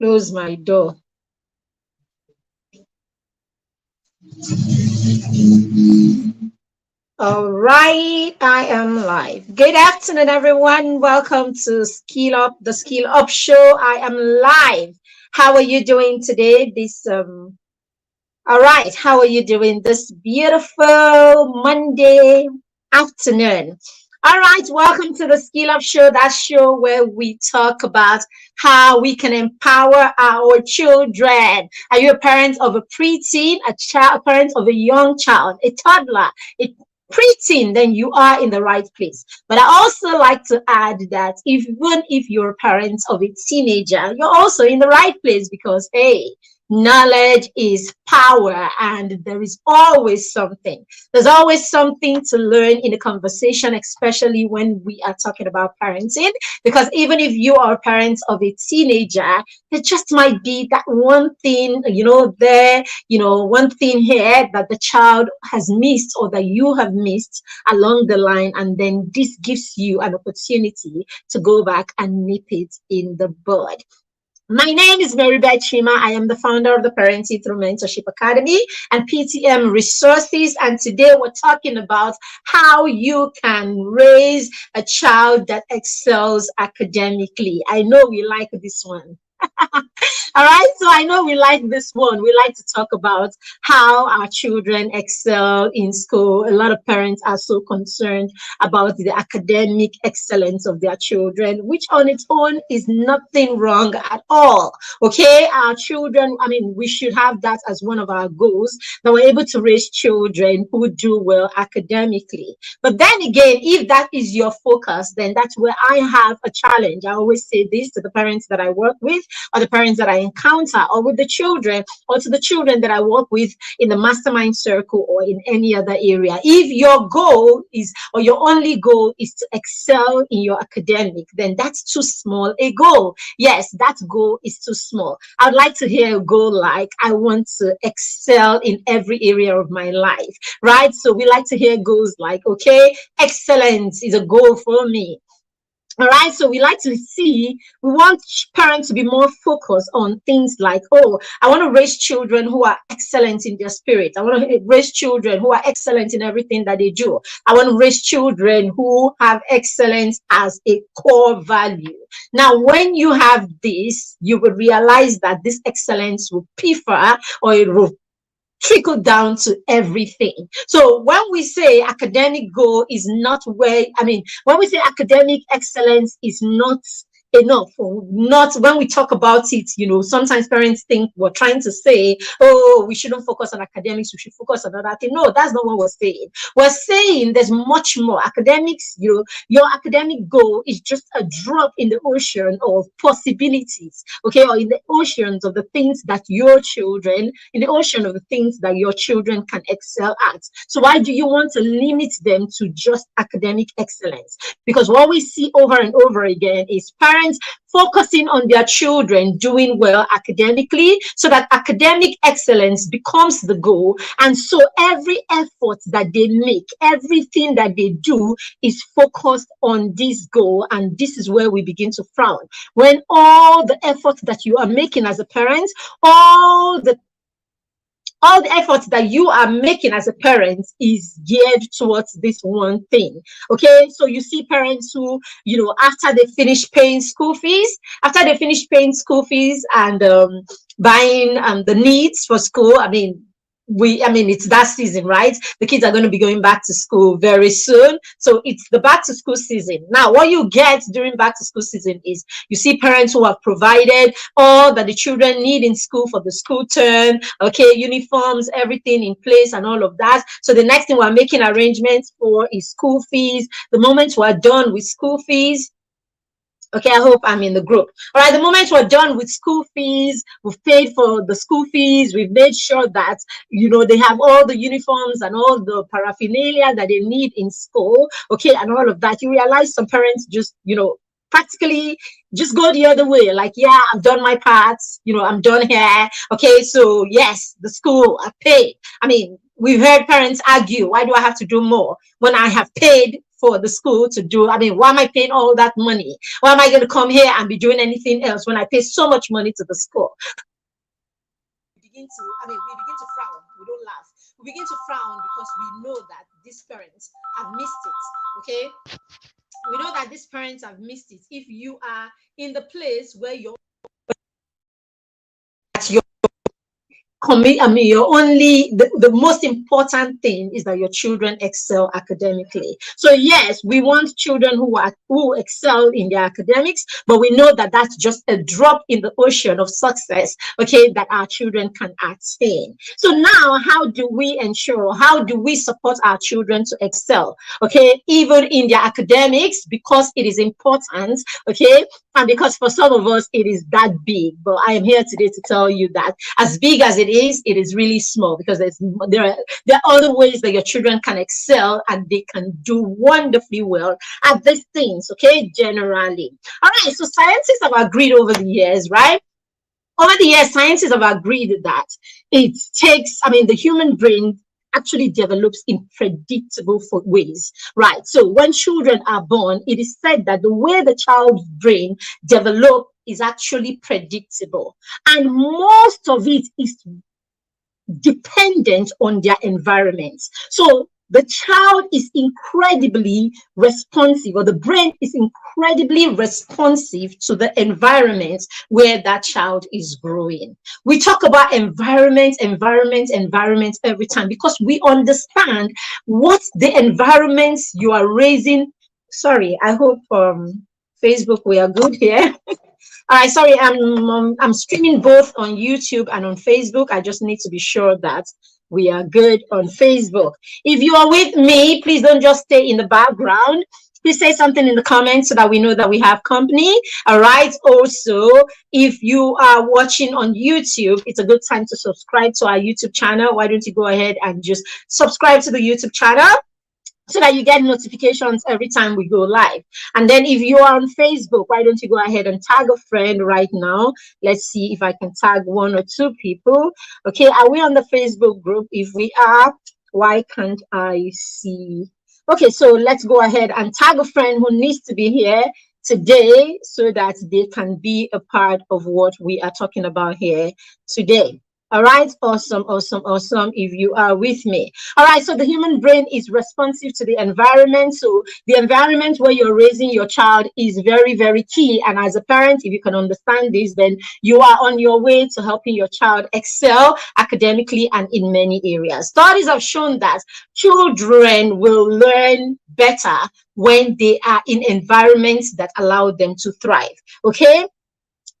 Close my door. All right, I am live. Good afternoon, everyone. Welcome to Skill Up, the Skill Up Show. I am live. How are you doing today? All right, how are you doing this beautiful Monday afternoon? All right, welcome to the Skill Up Show, that show where we talk about how we can empower our children. Are you a parent of a preteen, a parent of a young child, a toddler, a preteen? Then you are in the right place. But I also like to add that even if you're a parent of a teenager, you're also in the right place because, hey, knowledge is power, and there is always something. There's always something to learn in a conversation, especially when we are talking about parenting. Because even if you are parents of a teenager, there just might be that one thing, one thing here that the child has missed or that you have missed along the line. And then this gives you an opportunity to go back and nip it in the bud. My name is Mary Beth Chima. I am the founder of the Parenting Through Mentorship Academy and PTM Resources. And today we're talking about how you can raise a child that excels academically. I know we like this one. All right, so I know we like this one. We like to talk about how our children excel in school. A lot of parents are so concerned about the academic excellence of their children, which on its own is nothing wrong at all. Okay, our children, we should have that as one of our goals, that we're able to raise children who do well academically. But then again, if that is your focus, then that's where I have a challenge. I always say this to the parents that I work with, or the parents that I encounter, or with the children, or to the children that I work with in the mastermind circle or in any other area. If your goal is, or your only goal is to excel in your academic, then that's too small a goal. Yes, that goal is too small. I'd like to hear a goal like, I want to excel in every area of my life, right? So we like to hear goals like, okay, excellence is a goal for me. All right, so we like to see, we want parents to be more focused on things like, oh, I want to raise children who are excellent in their spirit. I want to raise children who are excellent in everything that they do. I want to raise children who have excellence as a core value. Now, when you have this, you will realize that this excellence will prefer, or it will trickle down to everything. So when we say academic goal is not where, when we say academic excellence is not enough, or not, when we talk about it, sometimes parents think we're trying to say, oh, we shouldn't focus on academics, we should focus on other things. No, that's not what we're saying. We're saying there's much more. Academics, your academic goal is just a drop in the ocean of possibilities, okay, or in the oceans of the things that your children, in the ocean of the things that your children can excel at. So why do you want to limit them to just academic excellence? Because what we see over and over again is parents focusing on their children doing well academically, so that academic excellence becomes the goal. And so every effort that they make, everything that they do is focused on this goal. And this is where we begin to frown. When all the effort that you are making as a parent, all the efforts that you are making as a parent is geared towards this one thing. Okay, so you see parents who, after they finish paying school fees, and buying the needs for school, it's that season, right? The kids are going to be going back to school very soon. So it's the back to school season. Now, what you get during back to school season is you see parents who have provided all that the children need in school for the school term, okay, uniforms, everything in place and all of that. So the next thing we're making arrangements for is school fees. The moment we're done with school fees, okay, I hope I'm in the group. All right, the moment we're done with school fees, we've paid for the school fees, we've made sure that, they have all the uniforms and all the paraphernalia that they need in school, okay, and all of that. You realize some parents just, practically just go the other way. Like, yeah, I've done my parts, I'm done here. Okay, so yes, the school, I paid. We've heard parents argue, why do I have to do more when I have paid for the school to do. I mean, why am I paying all that money? Why am I going to come here and be doing anything else when I pay so much money to the school? We begin to frown. We don't laugh. We begin to frown because we know that these parents have missed it. Okay, we know that these parents have missed it. If you are in the place where you're commit, I mean, your only the most important thing is that your children excel academically. So yes, we want children who excel in their academics, but we know that that's just a drop in the ocean of success, okay, that our children can attain. So now, how do we ensure, how do we support our children to excel, okay, even in their academics, because it is important, okay, and because for some of us it is that big. But I am here today to tell you that as big as it is really small, because there are other ways that your children can excel and they can do wonderfully well at these things, okay, generally. All right, so scientists have agreed over the years, right? Over the years, scientists have agreed that it takes, I mean, the human brain actually develops in predictable ways, right? So when children are born, it is said that the way the child's brain develops is actually predictable, and most of it is dependent on their environment. So the child is incredibly responsive, or the brain is incredibly responsive to the environment where that child is growing. We talk about environment every time, because we understand what the environments you are raising. Sorry, I hope Facebook, we are good here. All right, sorry, I'm streaming both on YouTube and on Facebook. I just need to be sure that we are good on Facebook. If you are with me, please don't just stay in the background. Please say something in the comments so that we know that we have company. All right. Also, if you are watching on YouTube, it's a good time to subscribe to our YouTube channel. Why don't you go ahead and just subscribe to the YouTube channel, so that you get notifications every time we go live. And then if you are on Facebook, why don't you go ahead and tag a friend right now? Let's see if I can tag one or two people. Okay, are we on the Facebook group? If we are, why can't I see? Okay, so let's go ahead and tag a friend who needs to be here today so that they can be a part of what we are talking about here today. All right, awesome, awesome, awesome. If you are with me. All right, so the human brain is responsive to the environment. So the environment where you're raising your child is very, very key. And as a parent, if you can understand this, then you are on your way to helping your child excel academically and in many areas. Studies have shown that children will learn better when they are in environments that allow them to thrive. Okay.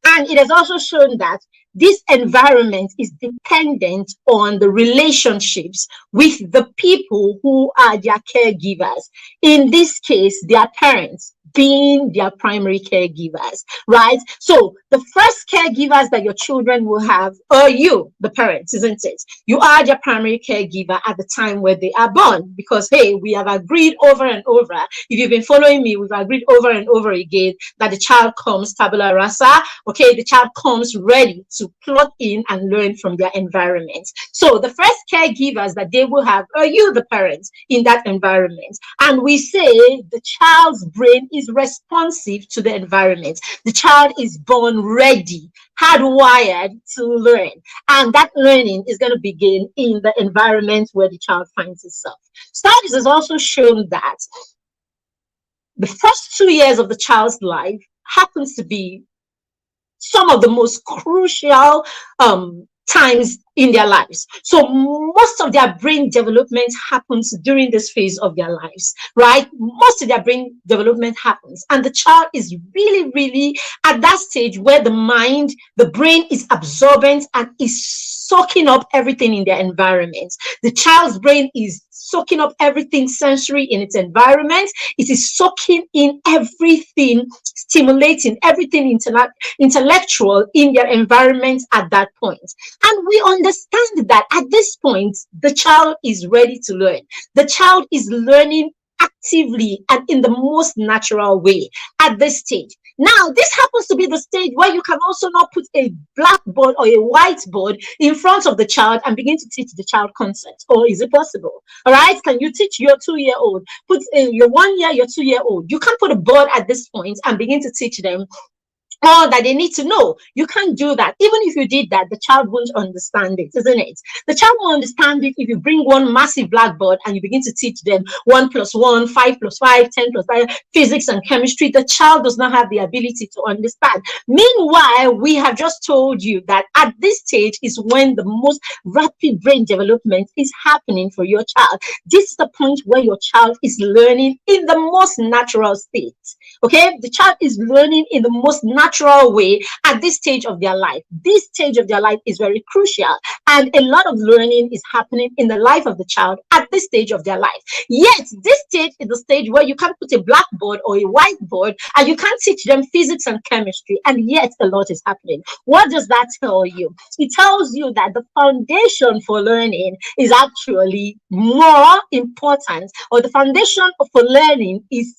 And it has also shown that this environment is dependent on the relationships with the people who are their caregivers. In this case, their parents being their primary caregivers, right? So the first caregivers that your children will have are you, the parents, isn't it? You are their primary caregiver at the time where they are born, because hey, we have agreed over and over. If you've been following me, we've agreed over and over again that the child comes tabula rasa. Okay, the child comes ready to plug in and learn from their environment. So the first caregivers that they will have are you, the parents, in that environment. And we say the child's brain is responsive to the environment. The child is born ready, hardwired to learn. And that learning is going to begin in the environment where the child finds itself. Studies has also shown that the first 2 years of the child's life happens to be some of the most crucial times in their lives. So most of their brain development happens during this phase of their lives, right? Most of their brain development happens, and the child is really, really at that stage where the brain is absorbent and is soaking up everything in their environment. The child's brain is soaking up everything sensory in its environment. It is soaking in everything, stimulating everything intellectual in their environment at that point. And we understand that at this point, the child is ready to learn. The child is learning actively and in the most natural way at this stage. Now, this happens to be the stage where you can also now put a blackboard or a whiteboard in front of the child and begin to teach the child concepts. Or is it possible? All right. Can you teach your 2-year-old? Put your 1 year, your 2-year-old. You can put a board at this point and begin to teach them all that they need to know. You can't do that. Even if you did that, the child won't understand it, isn't it? The child will understand it if you bring one massive blackboard and you begin to teach them 1 plus 1, 5 plus 5, 10 plus 5, physics and chemistry. The child does not have the ability to understand. Meanwhile, we have just told you that at this stage is when the most rapid brain development is happening for your child. This is the point where your child is learning in the most natural state. Okay, the child is learning in the most natural way at this stage of their life. This stage of their life is very crucial, and a lot of learning is happening in the life of the child at this stage of their life. Yet, this stage is the stage where you can't put a blackboard or a whiteboard and you can't teach them physics and chemistry, and yet a lot is happening. What does that tell you? It tells you that the foundation for learning is actually more important, or the foundation for learning is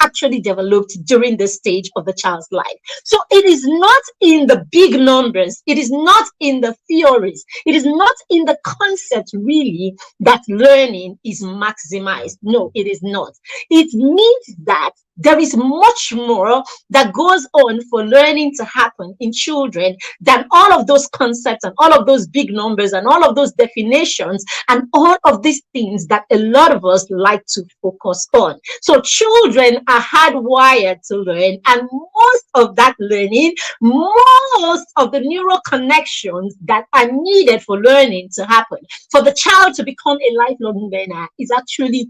actually developed during this stage of the child's life. So it is not in the big numbers, it is not in the theories, it is not in the concept really that learning is maximized. No, it is not. It means that there is much more that goes on for learning to happen in children than all of those concepts and all of those big numbers and all of those definitions and all of these things that a lot of us like to focus on. So children are hardwired to learn, and most of that learning, most of the neural connections that are needed for learning to happen, for the child to become a lifelong learner, is actually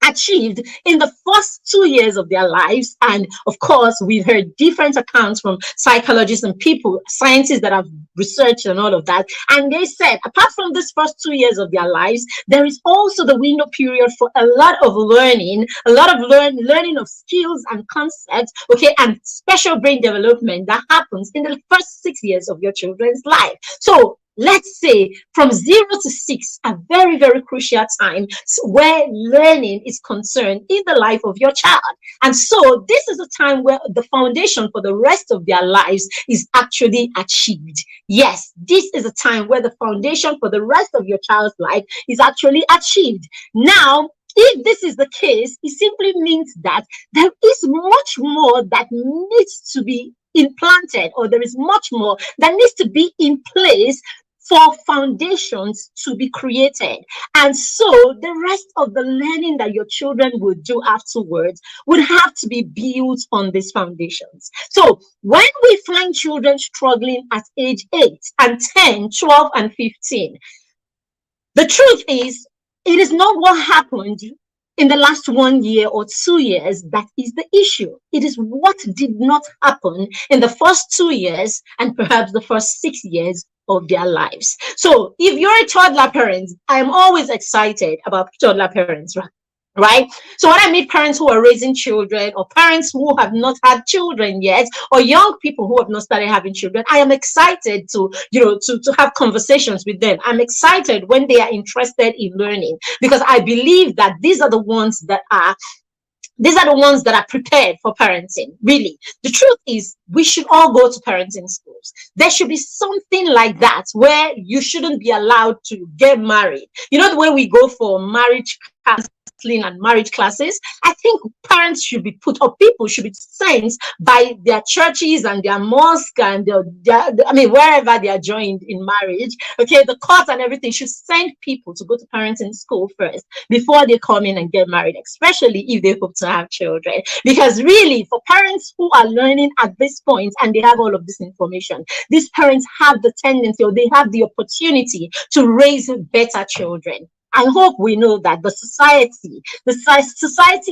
achieved in the first 2 years of their lives. And of course, we've heard different accounts from psychologists and people, scientists that have researched and all of that. And they said, apart from this first 2 years of their lives, there is also the window period for a lot of learning, a lot of learning of skills and concepts, okay, and special brain development that happens in the first 6 years of your children's life. So let's say from 0 to 6, a very, very crucial time where learning is concerned in the life of your child. And so this is a time where the foundation for the rest of their lives is actually achieved. Yes, this is a time where the foundation for the rest of your child's life is actually achieved. Now, if this is the case, it simply means that there is much more that needs to be implanted, or there is much more that needs to be in place for foundations to be created. And so the rest of the learning that your children will do afterwards would have to be built on these foundations. So when we find children struggling at age 8 and 10, 12 and 15, the truth is, it is not what happened in the last 1 year or 2 years that is the issue. It is what did not happen in the first 2 years and perhaps the first 6 years of their lives. So if you're a toddler parent, I'm always excited about toddler parents, right? So when I meet parents who are raising children, or parents who have not had children yet, or young people who have not started having children, I am excited to, to have conversations with them. I'm excited when they are interested in learning, because I believe that these are the ones that are prepared for parenting. Really, the truth is, we should all go to parenting schools. There should be something like that where you shouldn't be allowed to get married. You know, the way we go for marriage counseling and marriage classes, I think parents should be put, or people should be sent by their churches and their mosque and wherever they are joined in marriage. Okay, the court and everything should send people to go to parenting school first before they come in and get married, especially if they hope to have children. Because really, for parents who are learning at this point and they have all of this information, these parents have the tendency, or they have the opportunity to raise better children. I hope we know that the society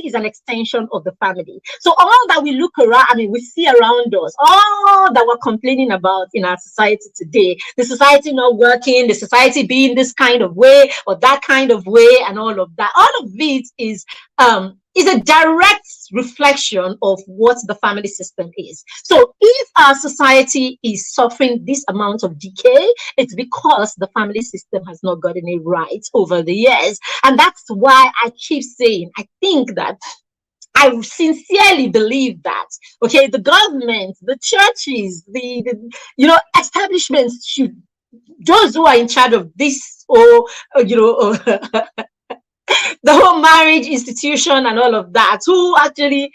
is an extension of the family. So all that we look around, we see around us, all that we're complaining about in our society today, the society not working, the society being this kind of way or that kind of way, and all of that, all of it is a direct reflection of what the family system is. So if our society is suffering this amount of decay, it's because the family system has not gotten it right over the years. And that's why I keep saying, I think that I sincerely believe that. Okay, the government, the churches, the establishments should, those who are in charge of this, or the whole marriage institution and all of that, who actually,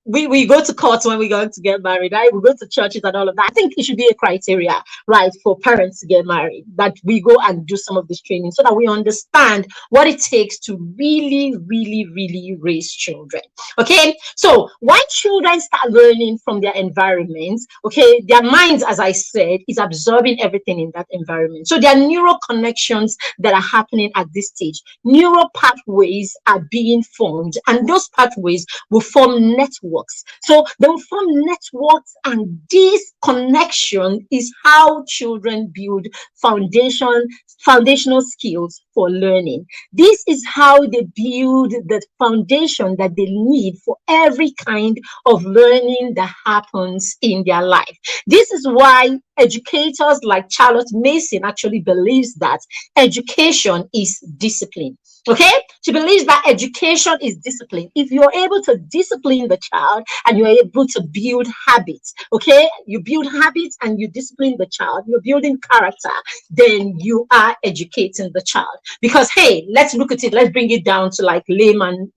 we go to courts when we're going to get married, right? We go to churches and all of that. I think it should be a criteria, right, for parents to get married, that we go and do some of this training so that we understand what it takes to really, really, really raise children. Okay, so when children start learning from their environment, okay, their minds, as I said, is absorbing everything in that environment. So there are neural connections that are happening at this stage. Neural pathways are being formed, and those pathways will form networks. So they will form networks, and this connection is how children build foundational skills for learning. This is how they build the foundation that they need for every kind of learning that happens in their life. This is why educators like Charlotte Mason actually believes that education is discipline. Okay, she believes that education is discipline. If you're able to discipline the child and you're able to build habits, okay, you build habits and you discipline the child, you're building character, then you are educating the child. Because hey, let's look at it, let's bring it down to like layman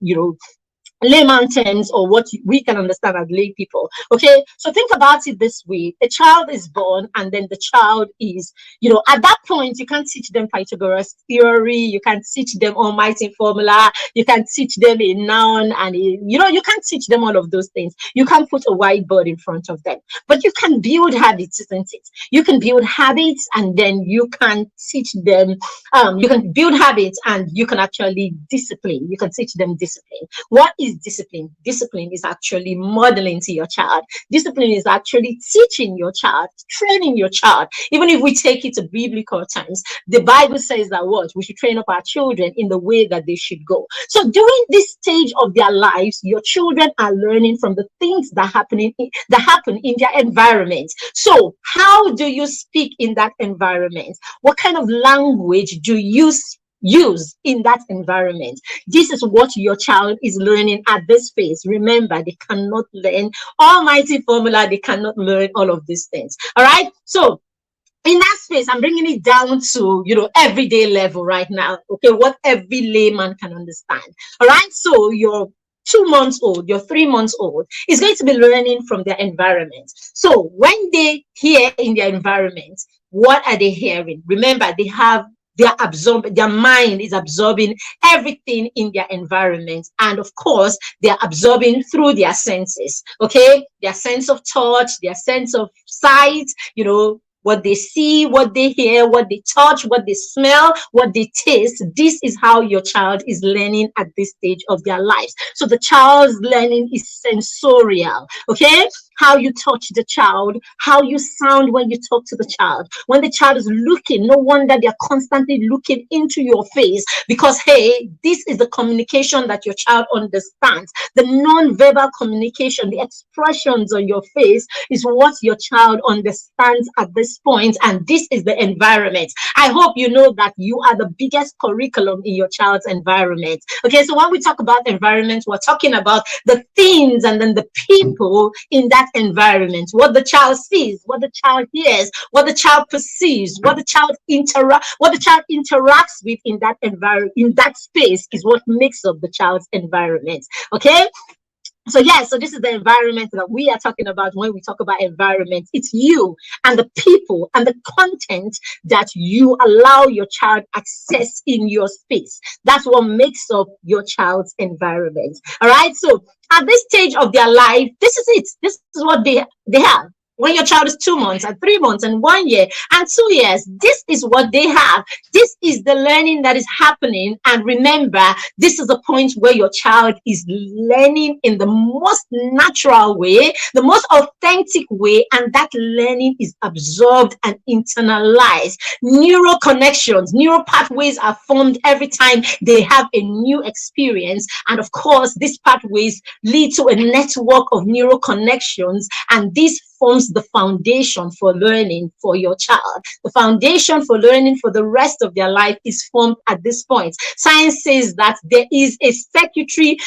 terms, or what we can understand as lay people. Okay, so think about it this way: a child is born, and then the child is, at that point, you can't teach them Pythagoras theory, you can't teach them almighty formula, you can teach them a noun, and you can't teach them all of those things. You can't put a whiteboard in front of them, but you can build habits, isn't it? You can build habits, and then you can teach them. You can build habits, and you can actually discipline. You can teach them discipline. What is discipline? Discipline is actually modeling to your child. Discipline is actually teaching your child, training your child. Even if we take it to biblical terms, the Bible says that what? We should train up our children in the way that they should go. So during this stage of their lives, your children are learning from the things that happen in their environment. So how do you speak in that environment? What kind of language do you use in that environment? This is what your child is learning at this phase. Remember, they cannot learn almighty formula, they cannot learn all of these things. All right, so in that space, I'm bringing it down to everyday level right now. Okay, what every layman can understand. All right, so your 2 months old, your 3 months old is going to be learning from their environment. So when they hear in their environment, what are they hearing? Remember, their mind is absorbing everything in their environment, and of course they're absorbing through their senses. Okay, their sense of touch, their sense of sight, what they see, what they hear, what they touch, what they smell, what they taste. This is how your child is learning at this stage of their lives. So the child's learning is sensorial. Okay, how you touch the child, how you sound when you talk to the child. When the child is looking, no wonder they're constantly looking into your face, because hey, this is the communication that your child understands. The non-verbal communication, the expressions on your face is what your child understands at this point, and this is the environment. I hope you know that you are the biggest curriculum in your child's environment. Okay, so when we talk about environment, we're talking about the things and then the people in that environment, what the child sees, what the child hears, what the child perceives, what the child interacts with in that environment, in that space, is what makes up the child's environment. Okay, so so this is the environment that we are talking about when we talk about environment. It's you and the people and the content that you allow your child access in your space. That's what makes up your child's environment. All right, so at this stage of their life, this is it. This is what they have. When your child is 2 months and 3 months and 1 year and 2 years, this is what they have. This is the learning that is happening. And remember, this is the point where your child is learning in the most natural way, the most authentic way, and that learning is absorbed and internalized. Neural connections, neural pathways are formed every time they have a new experience. And of course, these pathways lead to a network of neural connections, and these forms the foundation for learning for your child. The foundation for learning for the rest of their life is formed at this point. Science says that there is a circuitry,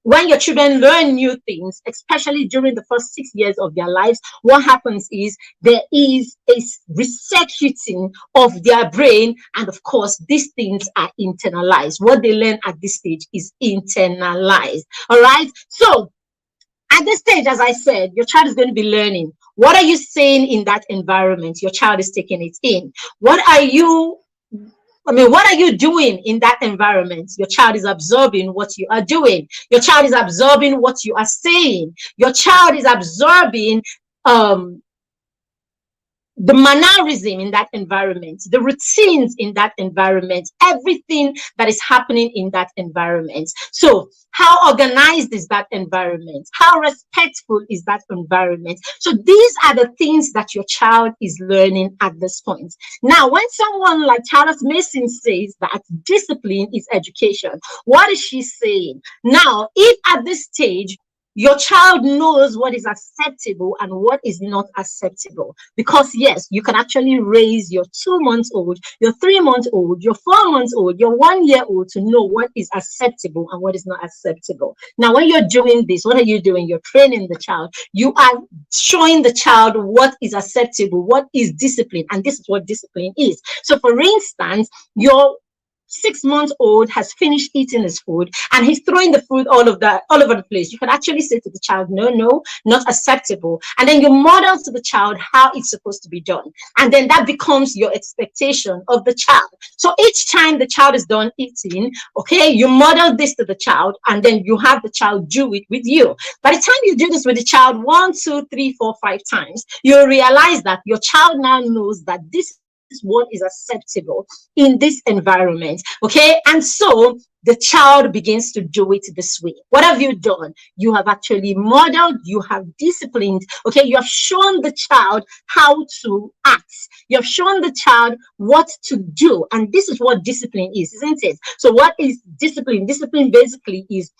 when your children learn new things, especially during the first 6 years of their lives, what happens is there is a recircuiting of their brain. And of course, these things are internalized. What they learn at this stage is internalized. All right. So at this stage, as I said, your child is going to be learning. What are you saying in that environment? Your child is taking it in. What are you doing in that environment? Your child is absorbing what you are doing. Your child is absorbing what you are saying. Your child is absorbing the mannerism in that environment, the routines in that environment, everything that is happening in that environment. So how organized is that environment? How respectful is that environment? So these are the things that your child is learning at this point. Now, when someone like Charles Mason says that discipline is education, what is she saying? Now, if at this stage your child knows what is acceptable and what is not acceptable. Because yes, you can actually raise your 2 months old, your 3 months old, your 4 months old, your 1 year old to know what is acceptable and what is not acceptable. Now, when you're doing this, what are you doing? You're training the child. You are showing the child what is acceptable, what is discipline, and this is what discipline is. So for instance, your 6 months old has finished eating his food and he's throwing the food all over the place. You can actually say to the child, no, not acceptable. And then you model to the child how it's supposed to be done. And then that becomes your expectation of the child. So each time the child is done eating, okay, you model this to the child and then you have the child do it with you. By the time you do this with the child 1, 2, 3, 4, 5 times, you'll realize that your child now knows that this is what is acceptable in this environment. Okay. And so the child begins to do it this way. What have you done? You have actually modeled, you have disciplined. Okay. You have shown the child how to act. You have shown the child what to do. And this is what discipline is, isn't it? So what is discipline? Discipline basically is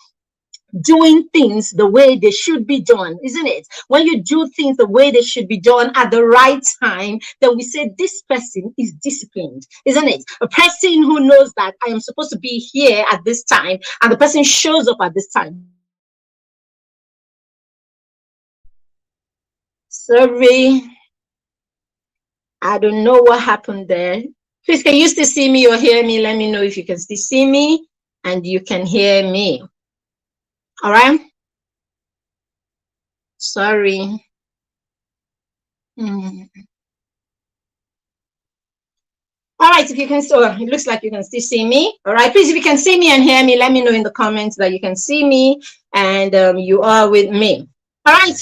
doing things the way they should be done, isn't it? When you do things the way they should be done at the right time, then we say this person is disciplined, isn't it? A person who knows that I am supposed to be here at this time and the person shows up at this time. Sorry, I don't know what happened there. Please, can you still see me or hear me? Let me know if you can still see me and you can hear me. All right. Sorry. All right, if you can still, it looks like you can still see me. All right, please, if you can see me and hear me, let me know in the comments that you can see me and you are with me. All right,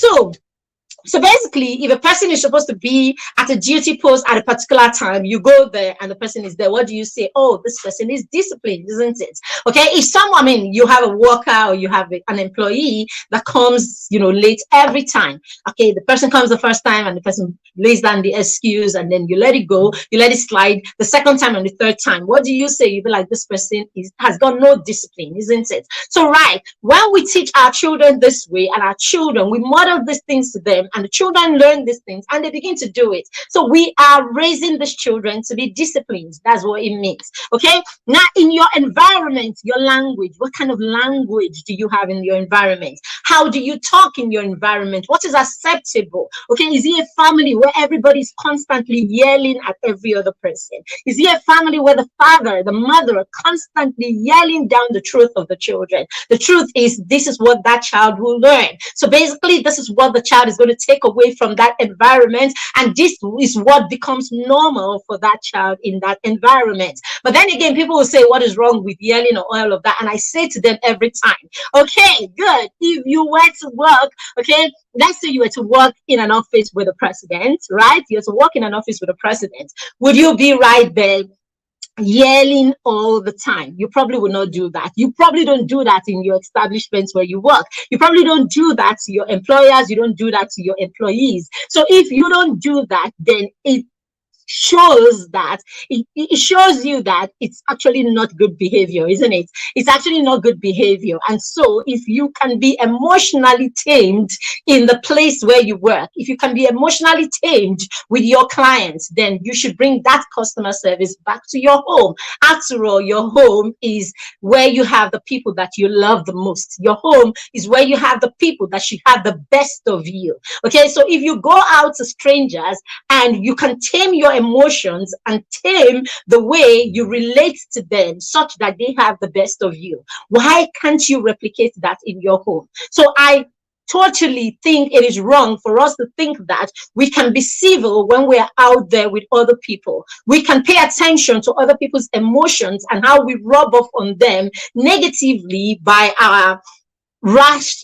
so basically, if a person is supposed to be at a duty post at a particular time, you go there and the person is there. What do you say? Oh, this person is disciplined, isn't it? Okay. If someone, you have a worker or you have an employee that comes, late every time. Okay. The person comes the first time and the person lays down the excuse and then you let it go. You let it slide the second time and the third time. What do you say? You be like, this person has got no discipline, isn't it? So, right. When we teach our children this way and our children, we model these things to them, and the children learn these things and they begin to do it. So we are raising these children to be disciplined. That's what it means. Okay. Now, in your environment, your language, what kind of language do you have in your environment? How do you talk in your environment? What is acceptable? Okay. Is it a family where everybody's constantly yelling at every other person? Is it a family where the father, the mother are constantly yelling down the truth of the children? The truth is, this is what that child will learn. So basically, this is what the child is going to take away from that environment, and this is what becomes normal for that child in that environment. But then again, people will say, what is wrong with yelling or all of that? And I say to them every time, okay, good. If you were to work, okay, let's say you were to work in an office with a president, right? You were to work in an office with a president. Would you be right there yelling all the time? You probably will not do that. You probably don't do that in your establishments where you work. You probably don't do that to your employers. You don't do that to your employees. So if you don't do that, then shows that it shows you that it's actually not good behavior, isn't it? It's actually not good behavior. And so if you can be emotionally tamed in the place where you work, if you can be emotionally tamed with your clients, then you should bring that customer service back to your home. After all, your home is where you have the people that you love the most. Your home is where you have the people that should have the best of you. Okay, so if you go out to strangers and you can tame your emotions and tame the way you relate to them such that they have the best of you, why can't you replicate that in your home? So I totally think it is wrong for us to think that we can be civil when we're out there with other people. We can pay attention to other people's emotions and how we rub off on them negatively by our rash,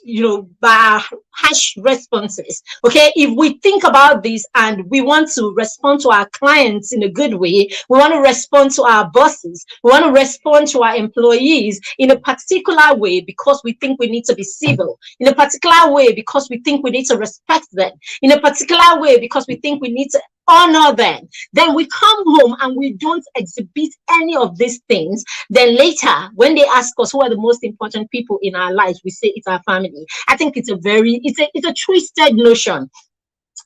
by harsh responses. Okay, if we think about this and we want to respond to our clients in a good way, we want to respond to our bosses, we want to respond to our employees in a particular way because we think we need to be civil, in a particular way because we think we need to respect them, in a particular way because we think we need to honor them, then we come home and we don't exhibit any of these things. Then later, when they ask us who are the most important people in our lives, we say it's our family. I think it's a twisted notion,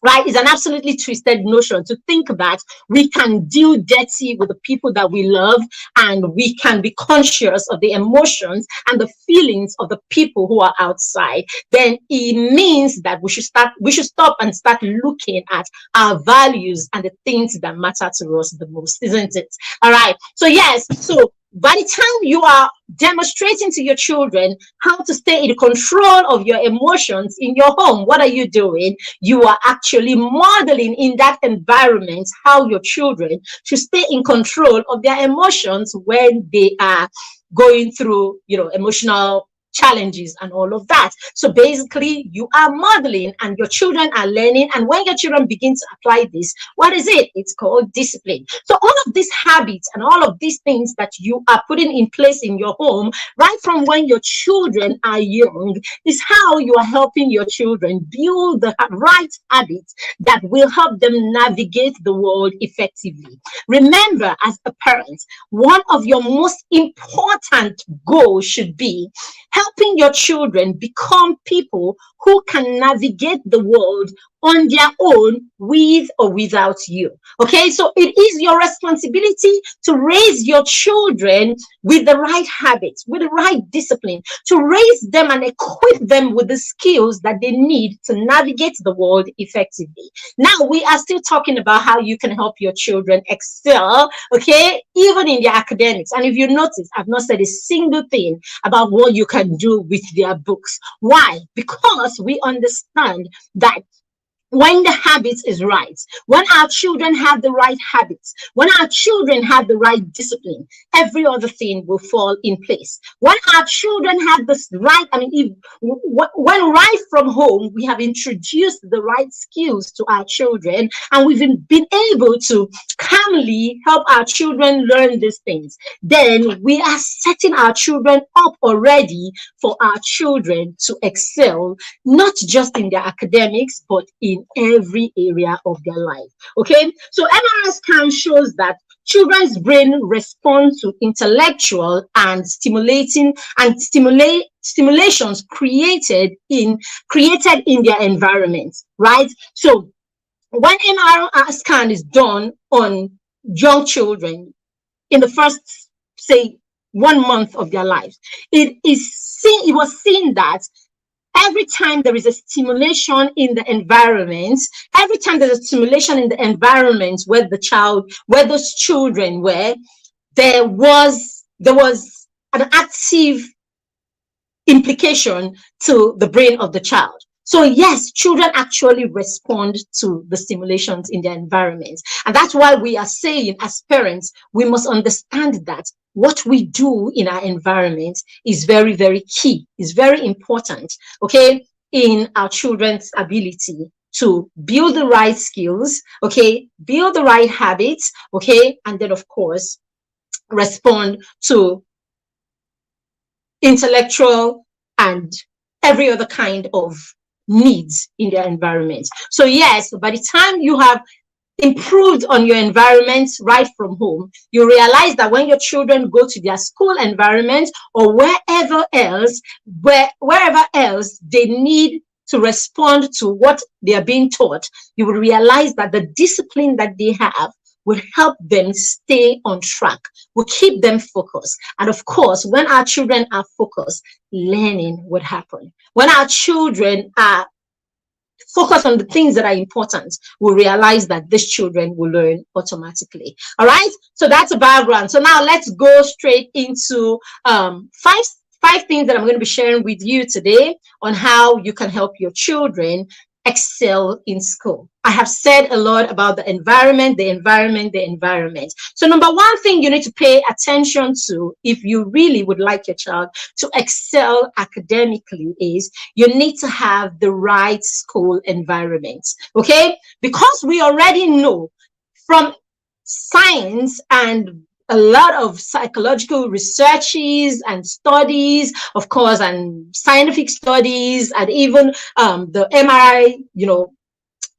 right? It's an absolutely twisted notion to think that we can deal dirty with the people that we love and we can be conscious of the emotions and the feelings of the people who are outside. Then it means that we should stop and start looking at our values and the things that matter to us the most, isn't it? All right. So yes, so by the time you are demonstrating to your children how to stay in control of your emotions in your home, what are you doing? You are actually modeling in that environment how your children should stay in control of their emotions when they are going through, emotional challenges and all of that. So basically, you are modeling and your children are learning. And when your children begin to apply this, what is it? It's called discipline. So all of these habits and all of these things that you are putting in place in your home, right from when your children are young, is how you are helping your children build the right habits that will help them navigate the world effectively. Remember, as a parent, one of your most important goals should be helping your children become people who can navigate the world on their own with or without you. Okay, so it is your responsibility to raise your children with the right habits, with the right discipline, to raise them and equip them with the skills that they need to navigate the world effectively. Now, we are still talking about how you can help your children excel, okay, even in their academics. And if you notice, I've not said a single thing about what you can do with their books. Why? Because we understand that when the habits is right, when our children have the right habits, when our children have the right discipline, every other thing will fall in place. When our children have this right, when right from home, we have introduced the right skills to our children and we've been able to calmly help our children learn these things, then we are setting our children up already for our children to excel, not just in their academics, but in every area of their life. Okay, so MRI scan shows that children's brain respond to intellectual and stimulations created in their environment, right? So when MRI scan is done on young children in the first, say, 1 month of their lives, it was seen that every time there is a stimulation in the environment, every time there's a stimulation in the environment where those children were, there was an active implication to the brain of the child. So yes, children actually respond to the stimulations in their environment. And that's why we are saying, as parents, we must understand that what we do in our environment is very, very key, is very important, okay, in our children's ability to build the right skills, okay, build the right habits, okay, and then, of course, respond to intellectual and every other kind of needs in their environment. So yes, by the time you have improved on your environment right from home, you realize that when your children go to their school environment or wherever else they need to respond to what they are being taught, you will realize that the discipline that they have will help them stay on track, will keep them focused. And of course, when our children are focused, learning would happen. When our children are focus on the things that are important, we'll realize that these children will learn automatically. All right. So that's a background. So now let's go straight into five things that I'm going to be sharing with you today on how you can help your children excel in school. I have said a lot about the environment, the environment, the environment. So number one thing you need to pay attention to if you really would like your child to excel academically is you need to have the right school environment. Okay? Because we already know from science and a lot of psychological researches and studies, of course, and scientific studies, and even the MRI,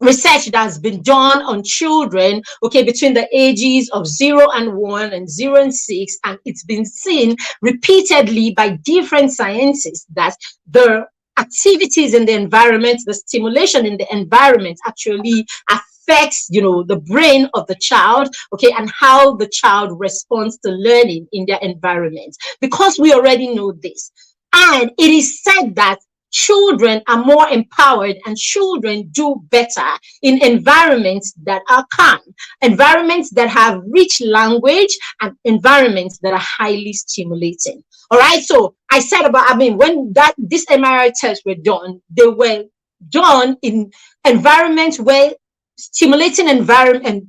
research that's been done on children, okay, between the ages of 0 and 1 and 0 and 6, and it's been seen repeatedly by different scientists that the activities in the environment, the stimulation in the environment actually affects the brain of the child, okay, and how the child responds to learning in their environment. Because we already know this, and it is said that children are more empowered and children do better in environments that are calm, environments that have rich language, and environments that are highly stimulating. All right. So I said when this MRI tests were done, they were done in environments where stimulating environments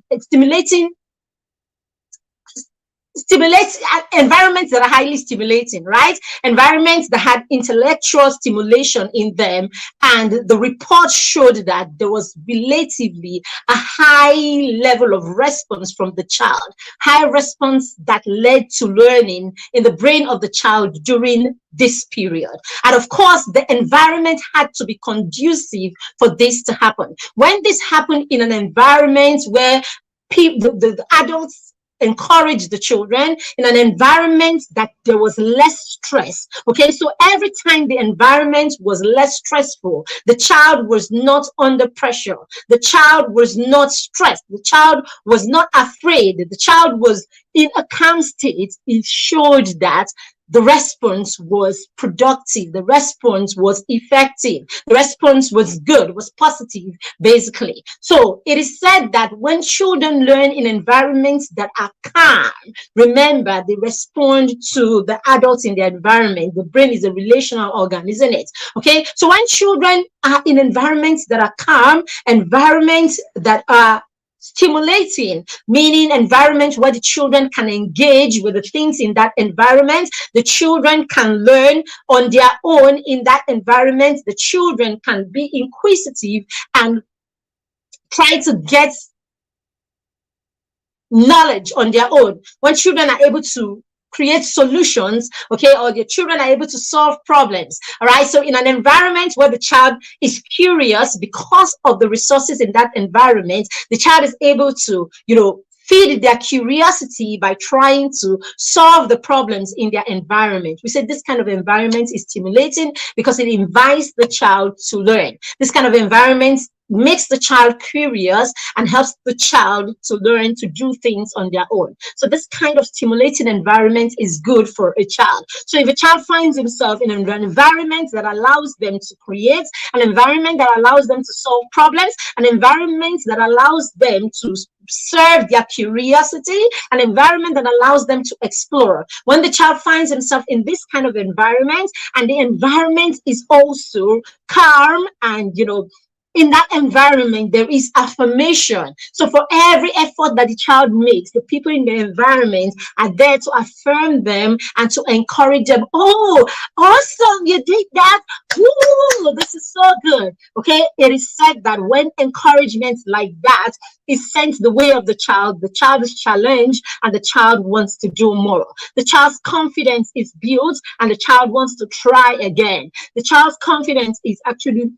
that are highly stimulating, right? Environments that had intellectual stimulation in them. And the report showed that there was relatively a high level of response from the child, high response that led to learning in the brain of the child during this period. And of course, the environment had to be conducive for this to happen. When this happened in an environment where the adults encourage the children in an environment that there was less stress. Okay, so every time the environment was less stressful, the child was not under pressure, the child was not stressed, the child was not afraid, the child was in a calm state. It showed that the response was productive, the response was effective, the response was good, was positive, basically. So it is said that when children learn in environments that are calm, remember, they respond to the adults in their environment. The brain is a relational organ, isn't it? Okay, so when children are in environments that are calm, environments that are stimulating, meaning environment where the children can engage with the things in that environment, the children can learn on their own in that environment, the children can be inquisitive and try to get knowledge on their own. When children are able to create solutions, okay, or your children are able to solve problems. All right. So in an environment where the child is curious because of the resources in that environment, the child is able to, feed their curiosity by trying to solve the problems in their environment. We said this kind of environment is stimulating because it invites the child to learn. This kind of environment makes the child curious and helps the child to learn to do things on their own. So this kind of stimulating environment is good for a child. So if a child finds himself in an environment that allows them to create, an environment that allows them to solve problems, an environment that allows them to serve their curiosity, an environment that allows them to explore. When the child finds himself in this kind of environment, and the environment is also calm and, in that environment, there is affirmation. So for every effort that the child makes, the people in the environment are there to affirm them and to encourage them. Oh, awesome, you did that. Ooh, this is so good. Okay, it is said that when encouragement like that is sent the way of the child is challenged and the child wants to do more. The child's confidence is built and the child wants to try again. The child's confidence is actually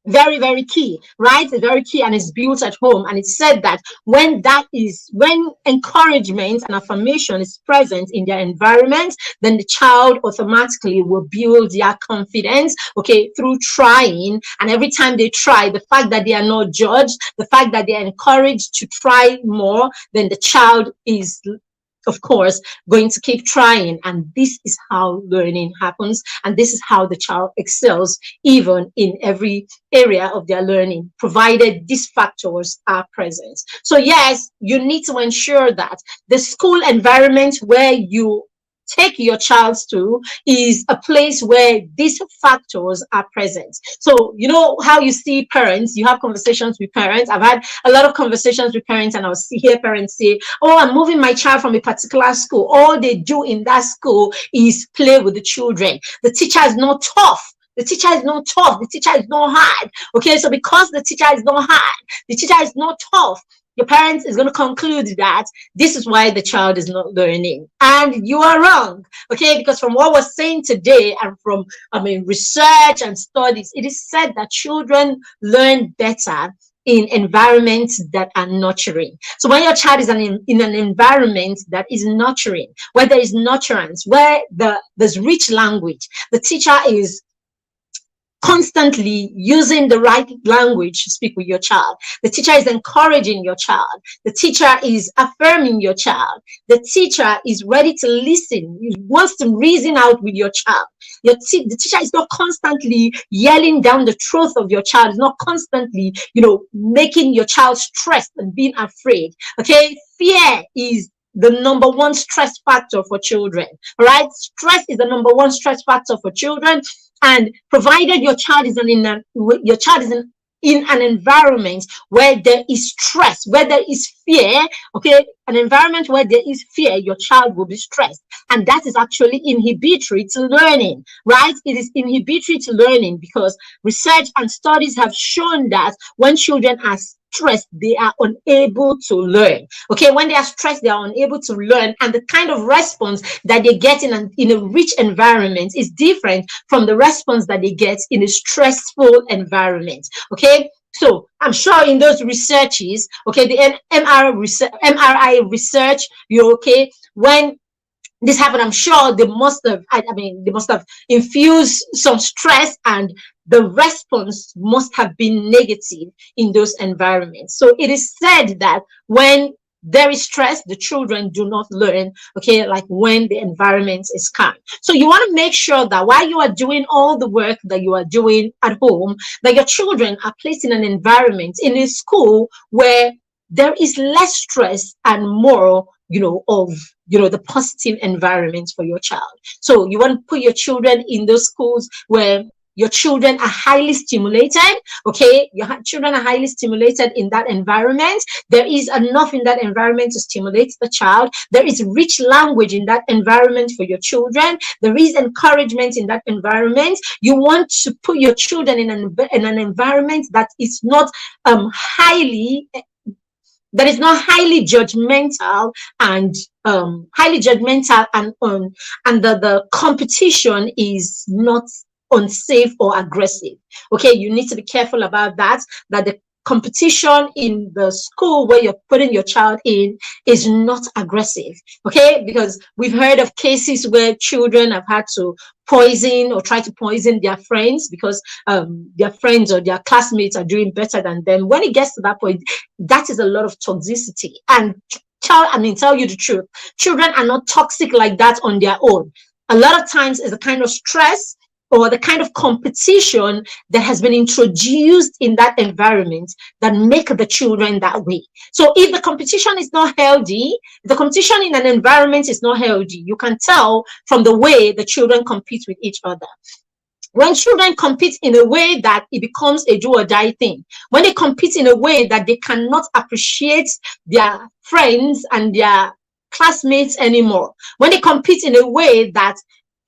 Very, very key, right? It's very key, and it's built at home. And it's said that when encouragement and affirmation is present in their environment, then the child automatically will build their confidence, okay, through trying. And every time they try, the fact that they are not judged, the fact that they are encouraged to try more, then the child is, of course, going to keep trying. And this is how learning happens. And this is how the child excels, even in every area of their learning, provided these factors are present. So, yes, you need to ensure that the school environment where you take your child to is a place where these factors are present. So, you know how you see parents, you have conversations with parents. I've had a lot of conversations with parents, and I'll hear parents say, "Oh, I'm moving my child from a particular school. All they do in that school is play with the children. The teacher is not tough. The teacher is not tough. The teacher is not hard." Okay, so because the teacher is not hard, the teacher is not tough, your parent is going to conclude that this is why the child is not learning. And you are wrong, okay? Because from what we're saying today, and from, research and studies, it is said that children learn better in environments that are nurturing. So when your child is in an environment that is nurturing, where there is nurturance, where there's rich language, the teacher is constantly using the right language to speak with your child. The teacher is encouraging your child. The teacher is affirming your child. The teacher is ready to listen. He wants to reason out with your child. The teacher is not constantly yelling down the truth of your child. It's not constantly, making your child stressed and being afraid. Okay, fear is the number one stress factor for children. All right, stress is the number one stress factor for children. And provided your child is in an environment where there is stress, where there is fear, okay, an environment where there is fear, your child will be stressed. And that is actually inhibitory to learning, right? It is inhibitory to learning because research and studies have shown that when children are stressed, they are unable to learn. Okay, when they are stressed, they are unable to learn, and the kind of response that they get in a rich environment is different from the response that they get in a stressful environment. Okay, so I'm sure in those researches, okay, the MRI research, when this happened, I'm sure they must have infused some stress, and the response must have been negative in those environments. So it is said that when there is stress, the children do not learn, okay, like when the environment is calm. So you want to make sure that while you are doing all the work that you are doing at home, that your children are placed in an environment, in a school where there is less stress and more, of the positive environment for your child. So you want to put your children in those schools where your children are highly stimulated. Okay, your children are highly stimulated in that environment. There is enough in that environment to stimulate the child. There is rich language in that environment for your children. There is encouragement in that environment. You want to put your children in an environment that is not highly judgmental and the competition is not unsafe or aggressive. Okay, you need to be careful about that the competition in the school where you're putting your child in is not aggressive. Okay, because we've heard of cases where children have had to poison or try to poison their friends because their friends or their classmates are doing better than them. When it gets to that point, that is a lot of toxicity. And tell you the truth, children are not toxic like that on their own. A lot of times it's a kind of stress or the kind of competition that has been introduced in that environment that make the children that way. So if the competition is not healthy, the competition in an environment is not healthy, you can tell from the way the children compete with each other. When children compete in a way that it becomes a do or die thing, when they compete in a way that they cannot appreciate their friends and their classmates anymore, when they compete in a way that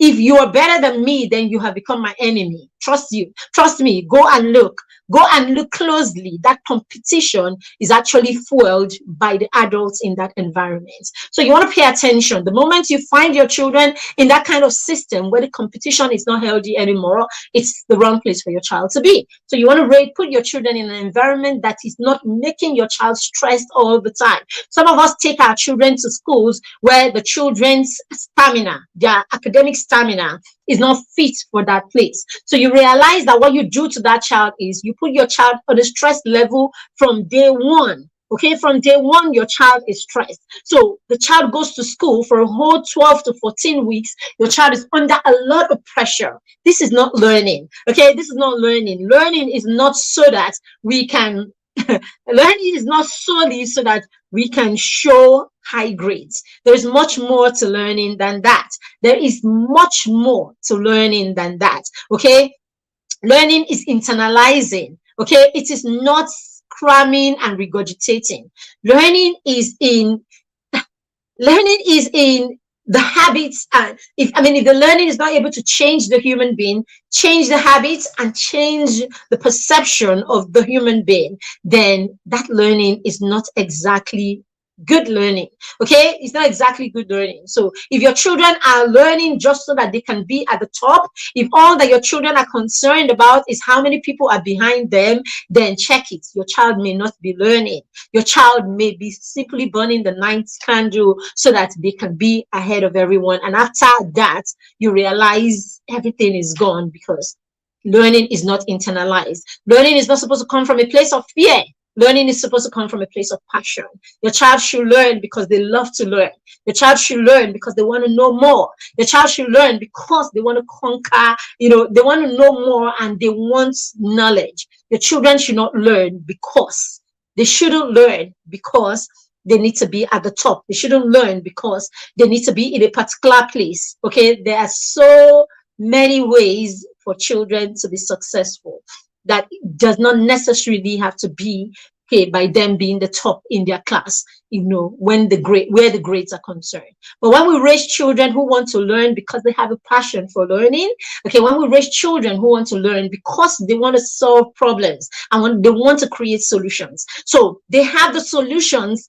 if you are better than me, then you have become my enemy. Trust me, go and look. go and look closely. That competition is actually fueled by the adults in that environment. So you want to pay attention. The moment you find your children in that kind of system where the competition is not healthy anymore, it's the wrong place for your child to be. So you want to put your children in an environment that is not making your child stressed all the time. Some of us take our children to schools where the children's stamina, their academic stamina, is not fit for that place. So you realize that what you do to that child is you put your child on a stress level from day one. Okay, from day one, your child is stressed. So the child goes to school for a whole 12 to 14 weeks. Your child is under a lot of pressure. This is not learning. Okay, this is not learning. Learning is not so that we can, learning is not solely so that we can show high grades. There is much more to learning than that. There is much more to learning than that. Okay, learning is internalizing. Okay, it is not cramming and regurgitating. Learning is in the habits. And if the learning is not able to change the human being, change the habits and change the perception of the human being, then that learning is not exactly good learning. Okay, it's not exactly good learning. So if your children are learning just so that they can be at the top, if all that your children are concerned about is how many people are behind them, then check it. Your child may not be learning. Your child may be simply burning the ninth candle so that they can be ahead of everyone, and after that you realize everything is gone because learning is not internalized. Learning is not supposed to come from a place of fear. Learning is supposed to come from a place of passion. Your child should learn because they love to learn. Your child should learn because they want to know more. Your child should learn because they want to conquer, they want to know more and they want knowledge. Your children should not learn because they shouldn't learn because they need to be at the top. They shouldn't learn because they need to be in a particular place. Okay, there are so many ways for children to be successful that does not necessarily have to be by them being the top in their class, where the grades are concerned. But when we raise children who want to learn because they have a passion for learning, okay, when we raise children who want to learn because they want to solve problems and when they want to create solutions, so they have the solutions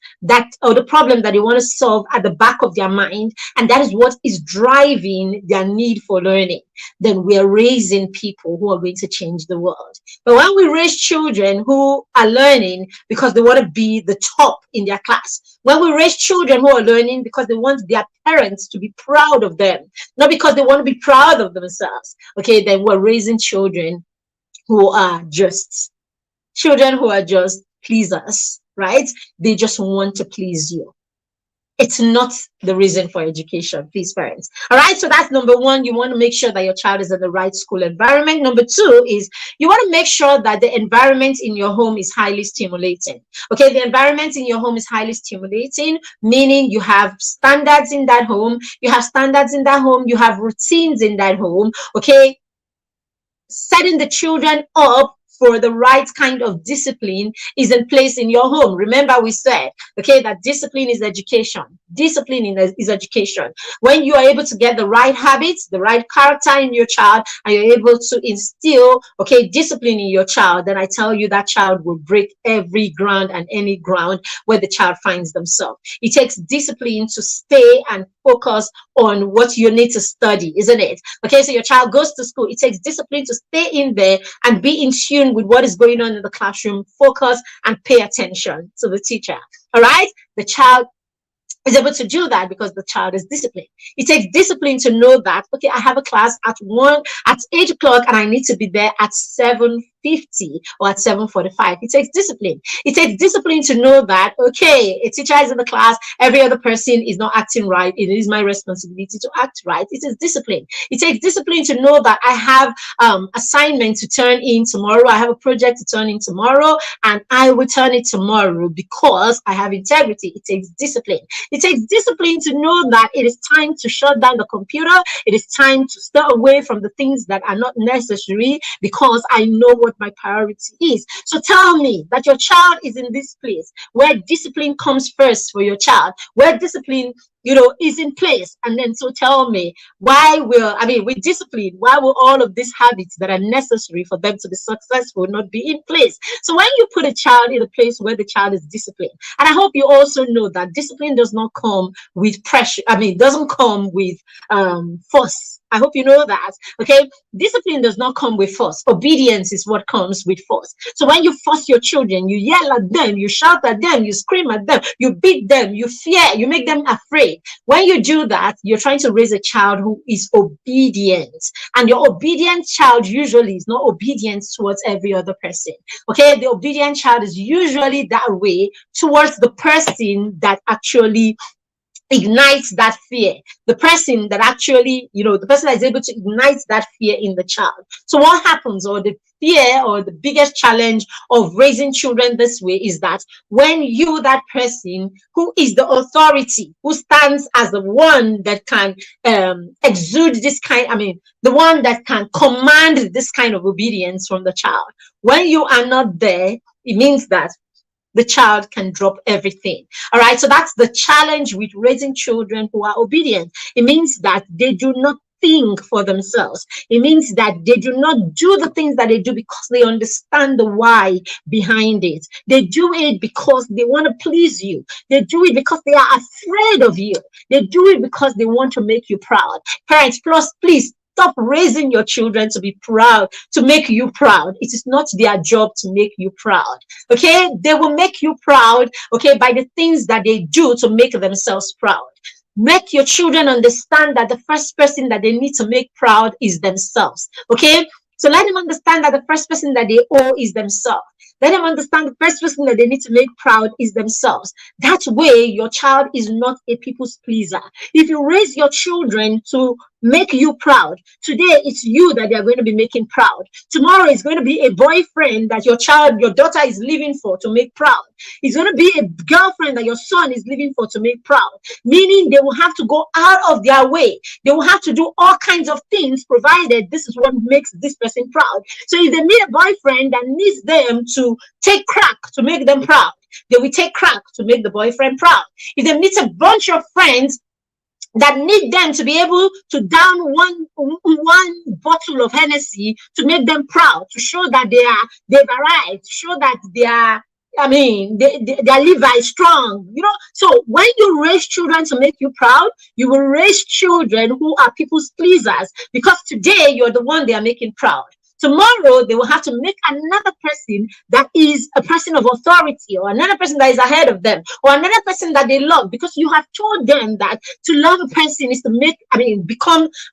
or the problem that they want to solve at the back of their mind, and that is what is driving their need for learning, then we are raising people who are going to change the world. But when we raise children who are learning because they want to be the top in their class, when we raise children who are learning because they want their parents to be proud of them, not because they want to be proud of themselves, okay, then we're raising children who are just pleasers, right? They just want to please you. It's not the reason for education, please, parents. All right, so that's number one. You want to make sure that your child is in the right school environment. Number two is you want to make sure that the environment in your home is highly stimulating. Okay, the environment in your home is highly stimulating, meaning you have standards in that home, you have routines in that home. Okay, setting the children up for the right kind of discipline is in place in your home. Remember, we said, okay, that discipline is education. Discipline is education. When you are able to get the right habits, the right character in your child, and you're able to instill, okay, discipline in your child, then I tell you that child will break every ground and any ground where the child finds themselves. It takes discipline to stay and focus on what you need to study, isn't it? Okay, so your child goes to school. It takes discipline to stay in there and be in tune with what is going on in the classroom, focus and pay attention to the teacher. All right, the child is able to do that because the child is disciplined. It takes discipline to know that, okay, I have a class at 8 o'clock and I need to be there at 7:50 or at 7:45. It takes discipline. It takes discipline to know that, okay, a teacher is in the class, every other person is not acting right. It is my responsibility to act right. It is discipline. It takes discipline to know that I have assignment to turn in tomorrow. I have a project to turn in tomorrow and I will turn it tomorrow because I have integrity. It takes discipline. It takes discipline to know that it is time to shut down the computer. It is time to stay away from the things that are not necessary because I know what what my priority is. So tell me that your child is in this place where discipline comes first for your child, where discipline, is in place. And then so tell me, with discipline, why will all of these habits that are necessary for them to be successful not be in place? So when you put a child in a place where the child is disciplined, and I hope you also know that discipline does not come with pressure. Doesn't come with force. I hope you know that. Okay, discipline does not come with force. Obedience is what comes with force. So when you force your children, you yell at them, you shout at them, you scream at them, you beat them, you fear, you make them afraid. When you do that, you're trying to raise a child who is obedient. And your obedient child usually is not obedient towards every other person. Okay, the obedient child is usually that way towards the person that actually ignites that fear, the person that actually, the person that is able to ignite that fear in the child. So what happens, or the fear, or the biggest challenge of raising children this way, is that when you, that person who is the authority, who stands as the one that can exude this kind, the one that can command this kind of obedience from the child, when you are not there, it means that the child can drop everything. All right. So that's the challenge with raising children who are obedient. It means that they do not think for themselves. It means that they do not do the things that they do because they understand the why behind it. They do it because they want to please you. They do it because they are afraid of you. They do it because they want to make you proud. Parents, plus, please stop raising your children to be proud, to make you proud. It is not their job to make you proud. Okay? They will make you proud, okay, by the things that they do to make themselves proud. Make your children understand that the first person that they need to make proud is themselves. Okay? So let them understand that the first person that they owe is themselves. Let them understand the first person that they need to make proud is themselves. That way, your child is not a people's pleaser. If you raise your children to make you proud, today it's you that they are going to be making proud. Tomorrow it's going to be a boyfriend that your daughter is living for to make proud. It's going to be a girlfriend that your son is living for to make proud. Meaning they will have to go out of their way. They will have to do all kinds of things, provided this is what makes this person proud. So if they meet a boyfriend that needs them to take crack to make them proud, they will take crack to make the boyfriend proud. If they meet a bunch of friends that need them to be able to down one bottle of Hennessy to make them proud, to show that they've arrived, to show that their liver is strong, So when you raise children to make you proud, you will raise children who are people's pleasers, because today you're the one they are making proud. Tomorrow, they will have to make another person that is a person of authority, or another person that is ahead of them, or another person that they love, because you have told them that to love a person is to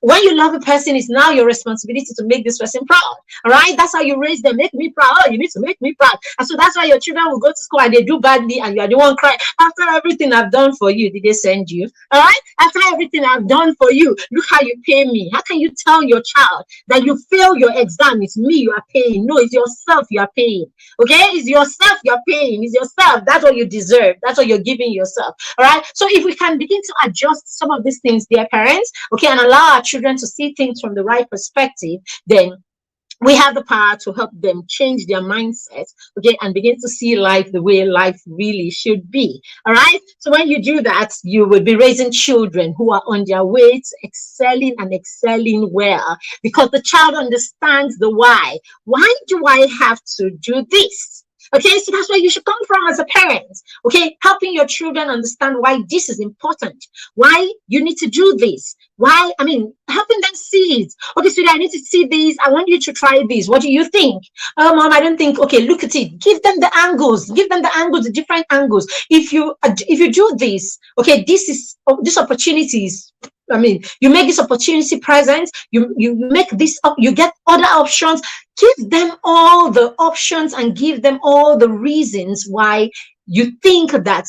when you love a person, it's now your responsibility to make this person proud. All right? That's how you raise them. Make me proud. Oh, you need to make me proud. And so that's why your children will go to school and they do badly, and you are the one crying. After everything I've done for you, did they send you? All right? After everything I've done for you, look how you pay me. How can you tell your child that you fail your exam? It's me you are paying. No, it's yourself you are paying. Okay, it's yourself you're paying. It's yourself. That's what you deserve. That's what you're giving yourself. All right. So if we can begin to adjust some of these things, dear parents, okay, and allow our children to see things from the right perspective, then we have the power to help them change their mindset, okay, and begin to see life the way life really should be. All right. So when you do that, you will be raising children who are on their way to excelling well, because the child understands the why. Why do I have to do this? Okay, so that's where you should come from as a parent. Okay, helping your children understand why this is important, why you need to do this, helping them see it. Okay, so I need to see this. I want you to try this. What do you think? Oh, mom, I don't think. Okay, look at it. Give them the angles. The different angles. If you do this, okay, this opportunities. You make this opportunity present. You make this up. You get other options. Give them all the options and give them all the reasons why you think that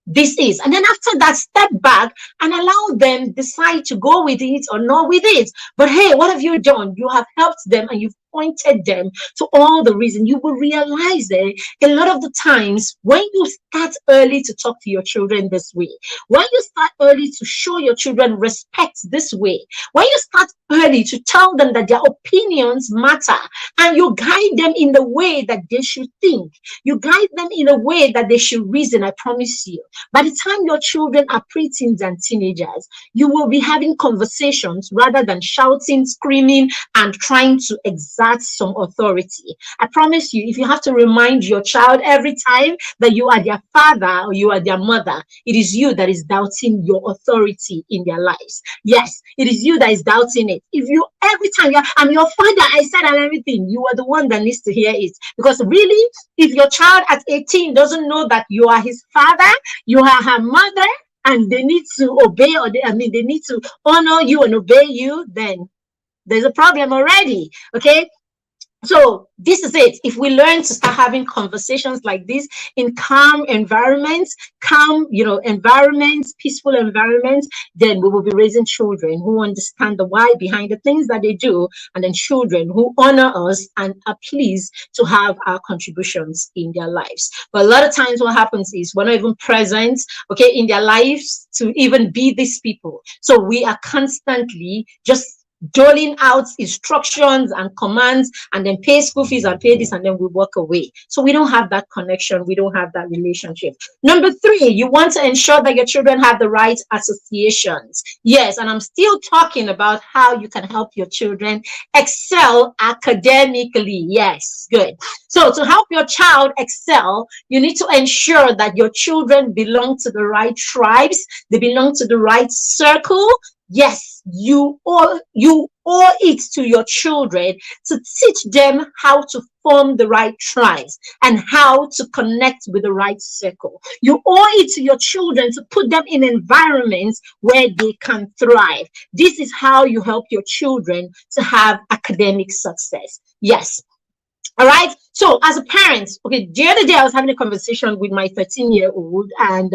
this is. And then after that, step back and allow them decide to go with it or not with it. But hey, what have you done? You have helped them and you've pointed them to all the reason, you will realize that a lot of the times when you start early to talk to your children this way, when you start early to show your children respect this way, when you start early to tell them that their opinions matter, and you guide them in the way that they should think, you guide them in a way that they should reason, I promise you, by the time your children are preteens and teenagers, you will be having conversations rather than shouting, screaming, and trying to exert some authority. I promise you, if you have to remind your child every time that you are their father or you are their mother, it is you that is doubting your authority in their lives. Yes, it is you that is doubting it. If you every time I'm your father, I said and everything, you are the one that needs to hear it. Because really, if your child at 18 doesn't know that you are his father, you are her mother, and they need to obey, or they need to honor you and obey you, then there's a problem already. Okay, so this is it. If we learn to start having conversations like this in calm environments, environments, peaceful environments, then we will be raising children who understand the why behind the things that they do, and then children who honor us and are pleased to have our contributions in their lives. But a lot of times what happens is we're not even present, okay, in their lives to even be these people. So we are constantly just doling out instructions and commands, and then pay school fees and pay this, and then we walk away. So we don't have that connection. We don't have that relationship. Number 3, you want to ensure that your children have the right associations. Yes, and I'm still talking about how you can help your children excel academically. Yes, good. So to help your child excel, you need to ensure that your children belong to the right tribes. They belong to the right circle. Yes, you owe it to your children to teach them how to form the right tribes and how to connect with the right circle. You owe it to your children to put them in environments where they can thrive. This is how you help your children to have academic success. Yes. All right. So as a parent, okay, the other day I was having a conversation with my 13-year-old, and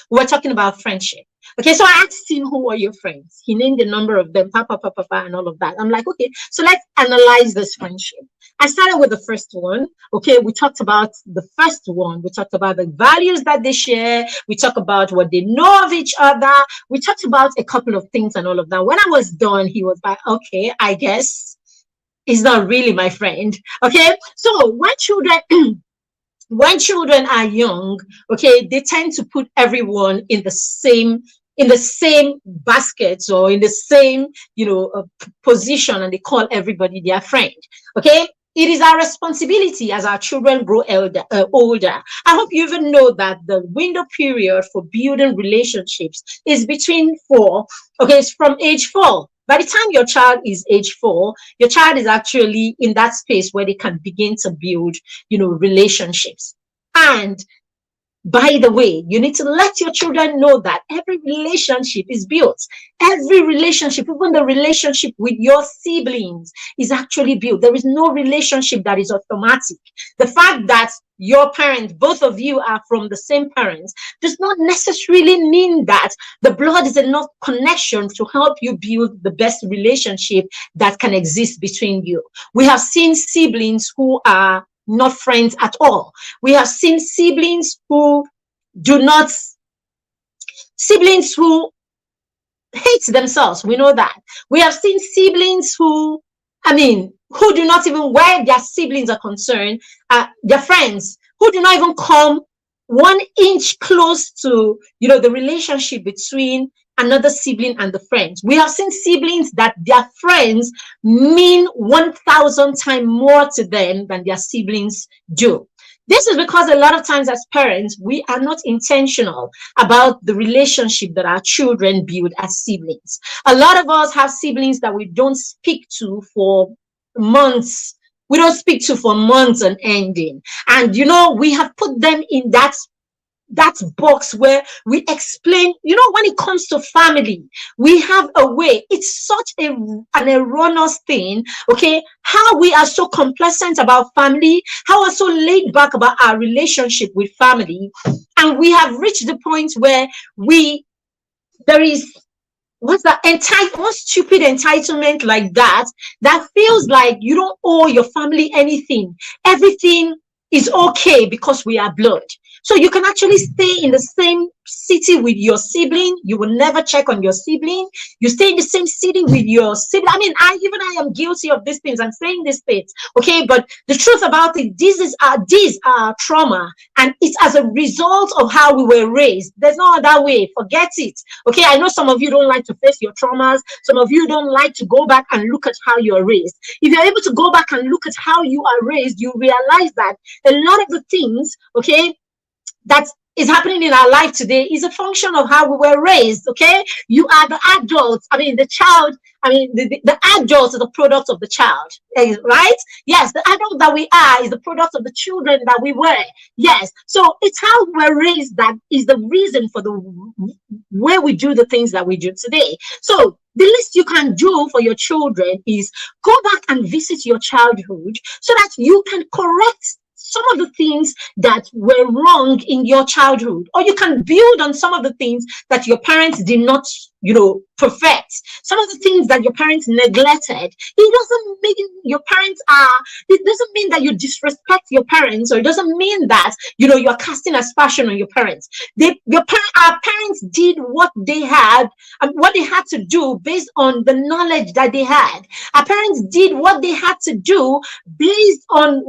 we were talking about friendship. Okay, so I asked him, who are your friends? He named a number of them, papa, papa, papa, and all of that. I'm like, okay, so let's analyze this friendship. I started with the first one. Okay, we talked about the first one. We talked about the values that they share. We talked about what they know of each other. We talked about a couple of things and all of that. When I was done, he was like, okay, I guess he's not really my friend. Okay, so when children are young, okay, they tend to put everyone in the same basket, or in the same position, and they call everybody their friend. Okay, it is our responsibility as our children grow older. I hope you even know that the window period for building relationships is between 4. Okay, it's from age 4. By the time your child is age 4, your child is actually in that space where they can begin to build, relationships. And by the way, you need to let your children know that every relationship is built. Every relationship, even the relationship with your siblings, is actually built. There is no relationship that is automatic. The fact that your parents, both of you, are from the same parents, does not necessarily mean that the blood is enough connection to help you build the best relationship that can exist between you. We have seen siblings who are not friends at all. We have seen siblings who hate themselves. We know that. We have seen siblings who do not even, where their siblings are concerned, their friends, who do not even come 1 inch close to, the relationship between another sibling and the friends. We have seen siblings that their friends mean 1,000 times more to them than their siblings do. This is because a lot of times as parents, we are not intentional about the relationship that our children build as siblings. A lot of us have siblings that we don't speak to for months. We don't speak to for months on ending. And, we have put them in that box where we explain, when it comes to family, we have a way. It's such an erroneous thing, okay, how we are so complacent about family, how we're so laid back about our relationship with family, and we have reached the point where we what's that one stupid entitlement like that, that feels like you don't owe your family anything. Everything is okay because we are blood. So you can actually stay in the same city with your sibling. You will never check on your sibling. You stay in the same city with your sibling. I mean, I am guilty of these things. I'm saying these things, okay? But the truth about it, these are trauma, and it's as a result of how we were raised. There's no other way. Forget it. Okay, I know some of you don't like to face your traumas. Some of you don't like to go back and look at how you're raised. If you're able to go back and look at how you are raised, you realize that a lot of the things, okay, that is happening in our life today is a function of how we were raised. Okay, you are the adults. I mean, the child. I mean, the adults are the product of the child, right? Yes, the adult that we are is the product of the children that we were. Yes, so it's how we were raised that is the reason for the way we do the things that we do today. So the least you can do for your children is go back and visit your childhood so that you can correct some of the things that were wrong in your childhood, or you can build on some of the things that your parents did not, perfect. Some of the things that your parents neglected. It doesn't mean your parents are, it doesn't mean that you disrespect your parents, or it doesn't mean that, you're casting aspersion on your parents. Our parents did what they had and what they had to do based on the knowledge that they had. Our parents did what they had to do based on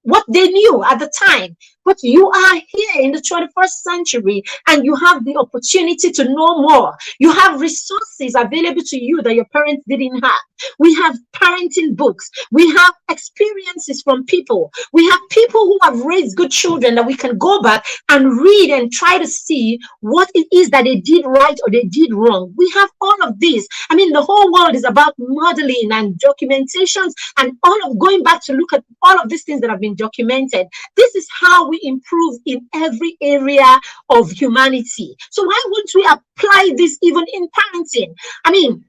what they knew at the time. But you are here in the 21st century and you have the opportunity to know more. You have resources available to you that your parents didn't have. We have parenting books. We have experiences from people. We have people who have raised good children that we can go back and read and try to see what it is that they did right or they did wrong. We have all of this. I mean, the whole world is about modeling and documentations and all of going back to look at all of these things that have been documented. This is how we improve in every area of humanity. So why wouldn't we apply this even in parenting? I mean,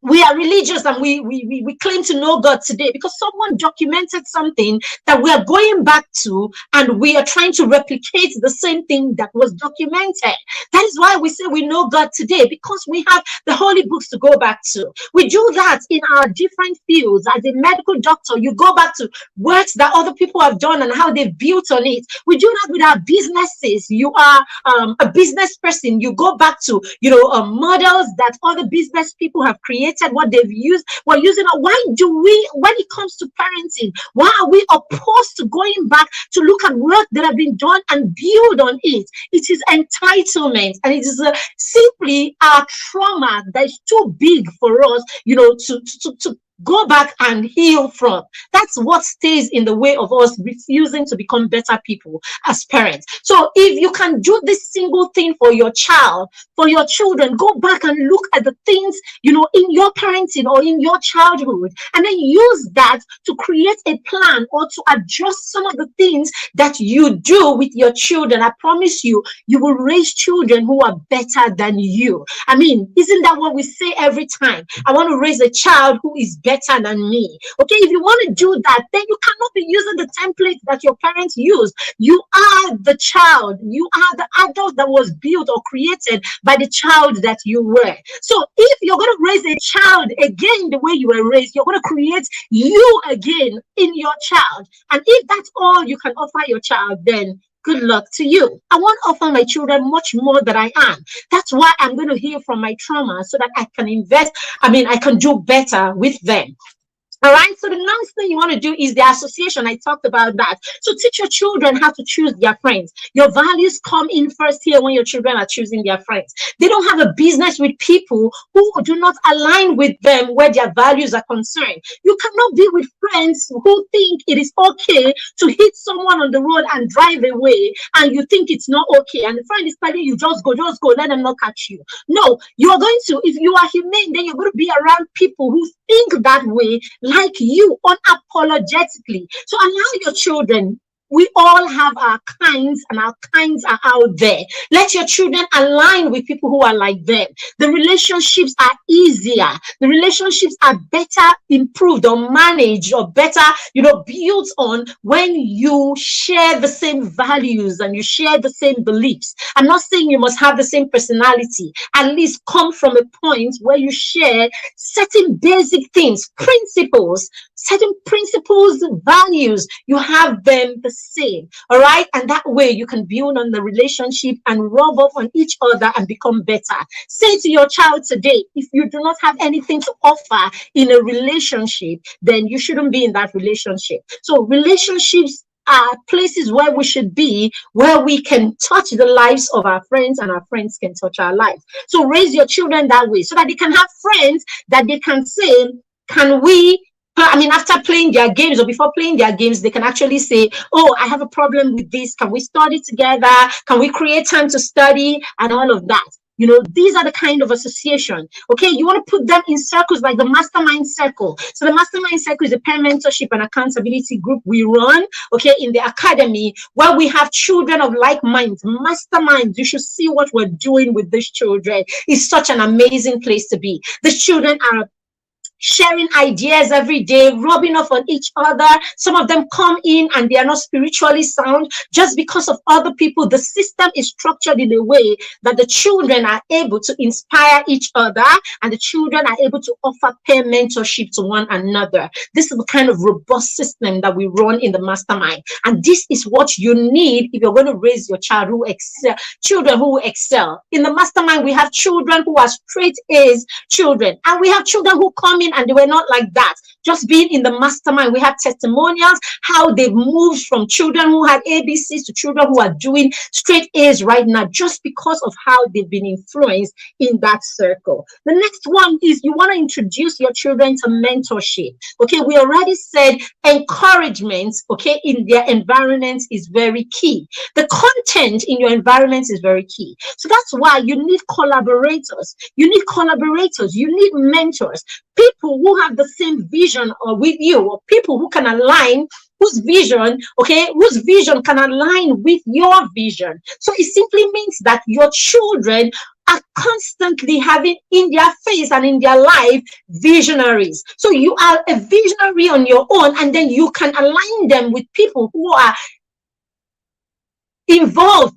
we are religious and we claim to know God today because someone documented something that we are going back to, and we are trying to replicate the same thing that was documented. That is why we say we know God today, because we have the holy books to go back to. We do that in our different fields. As a medical doctor, you go back to works that other people have done and how they've built on it. We do that with our businesses. You are a business person, you go back to models that other business people have created, what they've used. We're using it. Why do we, when it comes to parenting, why are we opposed to going back to look at work that have been done and build on it? It is entitlement, and it is simply our trauma that is too big for us, to go back and heal from. That's what stays in the way of us refusing to become better people as parents. So if you can do this single thing for your child, for your children, go back and look at the things, in your parenting or in your childhood, and then use that to create a plan or to adjust some of the things that you do with your children. I promise you, you will raise children who are better than you. I mean, isn't that what we say every time? I want to raise a child who is better than me. Okay, if you want to do that, then you cannot be using the template that your parents used. You are the child. You are the adult that was built or created by the child that you were. So if you're going to raise a child again the way you were raised, you're going to create you again in your child. And if that's all you can offer your child, then good luck to you. I want to offer my children much more than I am. That's why I'm going to heal from my trauma so that I can I can do better with them. All right. So the next thing you want to do is the association. I talked about that. So teach your children how to choose their friends. Your values come in first here when your children are choosing their friends. They don't have a business with people who do not align with them where their values are concerned. You cannot be with friends who think it is okay to hit someone on the road and drive away, and you think it's not okay. And the friend is telling you, just go, let them not catch you. No, you are going to, if you are humane, then you're going to be around people who think that way, like you, unapologetically. So allow your children We all have our kinds, and our kinds are out there. Let your children align with people who are like them. The relationships are easier. The relationships are better improved or managed or better, built on when you share the same values and you share the same beliefs. I'm not saying you must have the same personality. At least come from a point where you share certain basic things, principles, certain principles, values. You have them the same. All right. And that way you can build on the relationship and rub off on each other and become better. Say to your child today, if you do not have anything to offer in a relationship, then you shouldn't be in that relationship. So relationships are places where we should be, where we can touch the lives of our friends and our friends can touch our lives. So raise your children that way so that they can have friends that they can say, can we, after playing their games or before playing their games, they can actually say, oh, I have a problem with this. Can we study together? Can we create time to study? And all of that. These are the kind of association. Okay, you want to put them in circles like the mastermind circle. So the mastermind circle is a peer mentorship and accountability group we run, okay, in the academy, where we have children of like minds, masterminds. You should see what we're doing with these children. It's such an amazing place to be. These children are sharing ideas every day, rubbing off on each other. Some of them come in and they are not spiritually sound just because of other people. The system is structured in a way that the children are able to inspire each other and the children are able to offer peer mentorship to one another. This is the kind of robust system that we run in the mastermind. And this is what you need if you're going to raise your child who excel, children who excel. In the mastermind, we have children who are straight A's children, and we have children who come in and they were not like that. Just being in the mastermind, we have testimonials, how they've moved from children who had ABCs to children who are doing straight A's right now, just because of how they've been influenced in that circle. The next one is you want to introduce your children to mentorship. Okay, we already said encouragement, okay, in their environment is very key. The content in your environment is very key. So that's why you need collaborators. You need mentors, people who have the same vision with you, or people who can align, whose vision can align with your vision. So it simply means that your children are constantly having in their face and in their life visionaries. So you are a visionary on your own, and then you can align them with people who are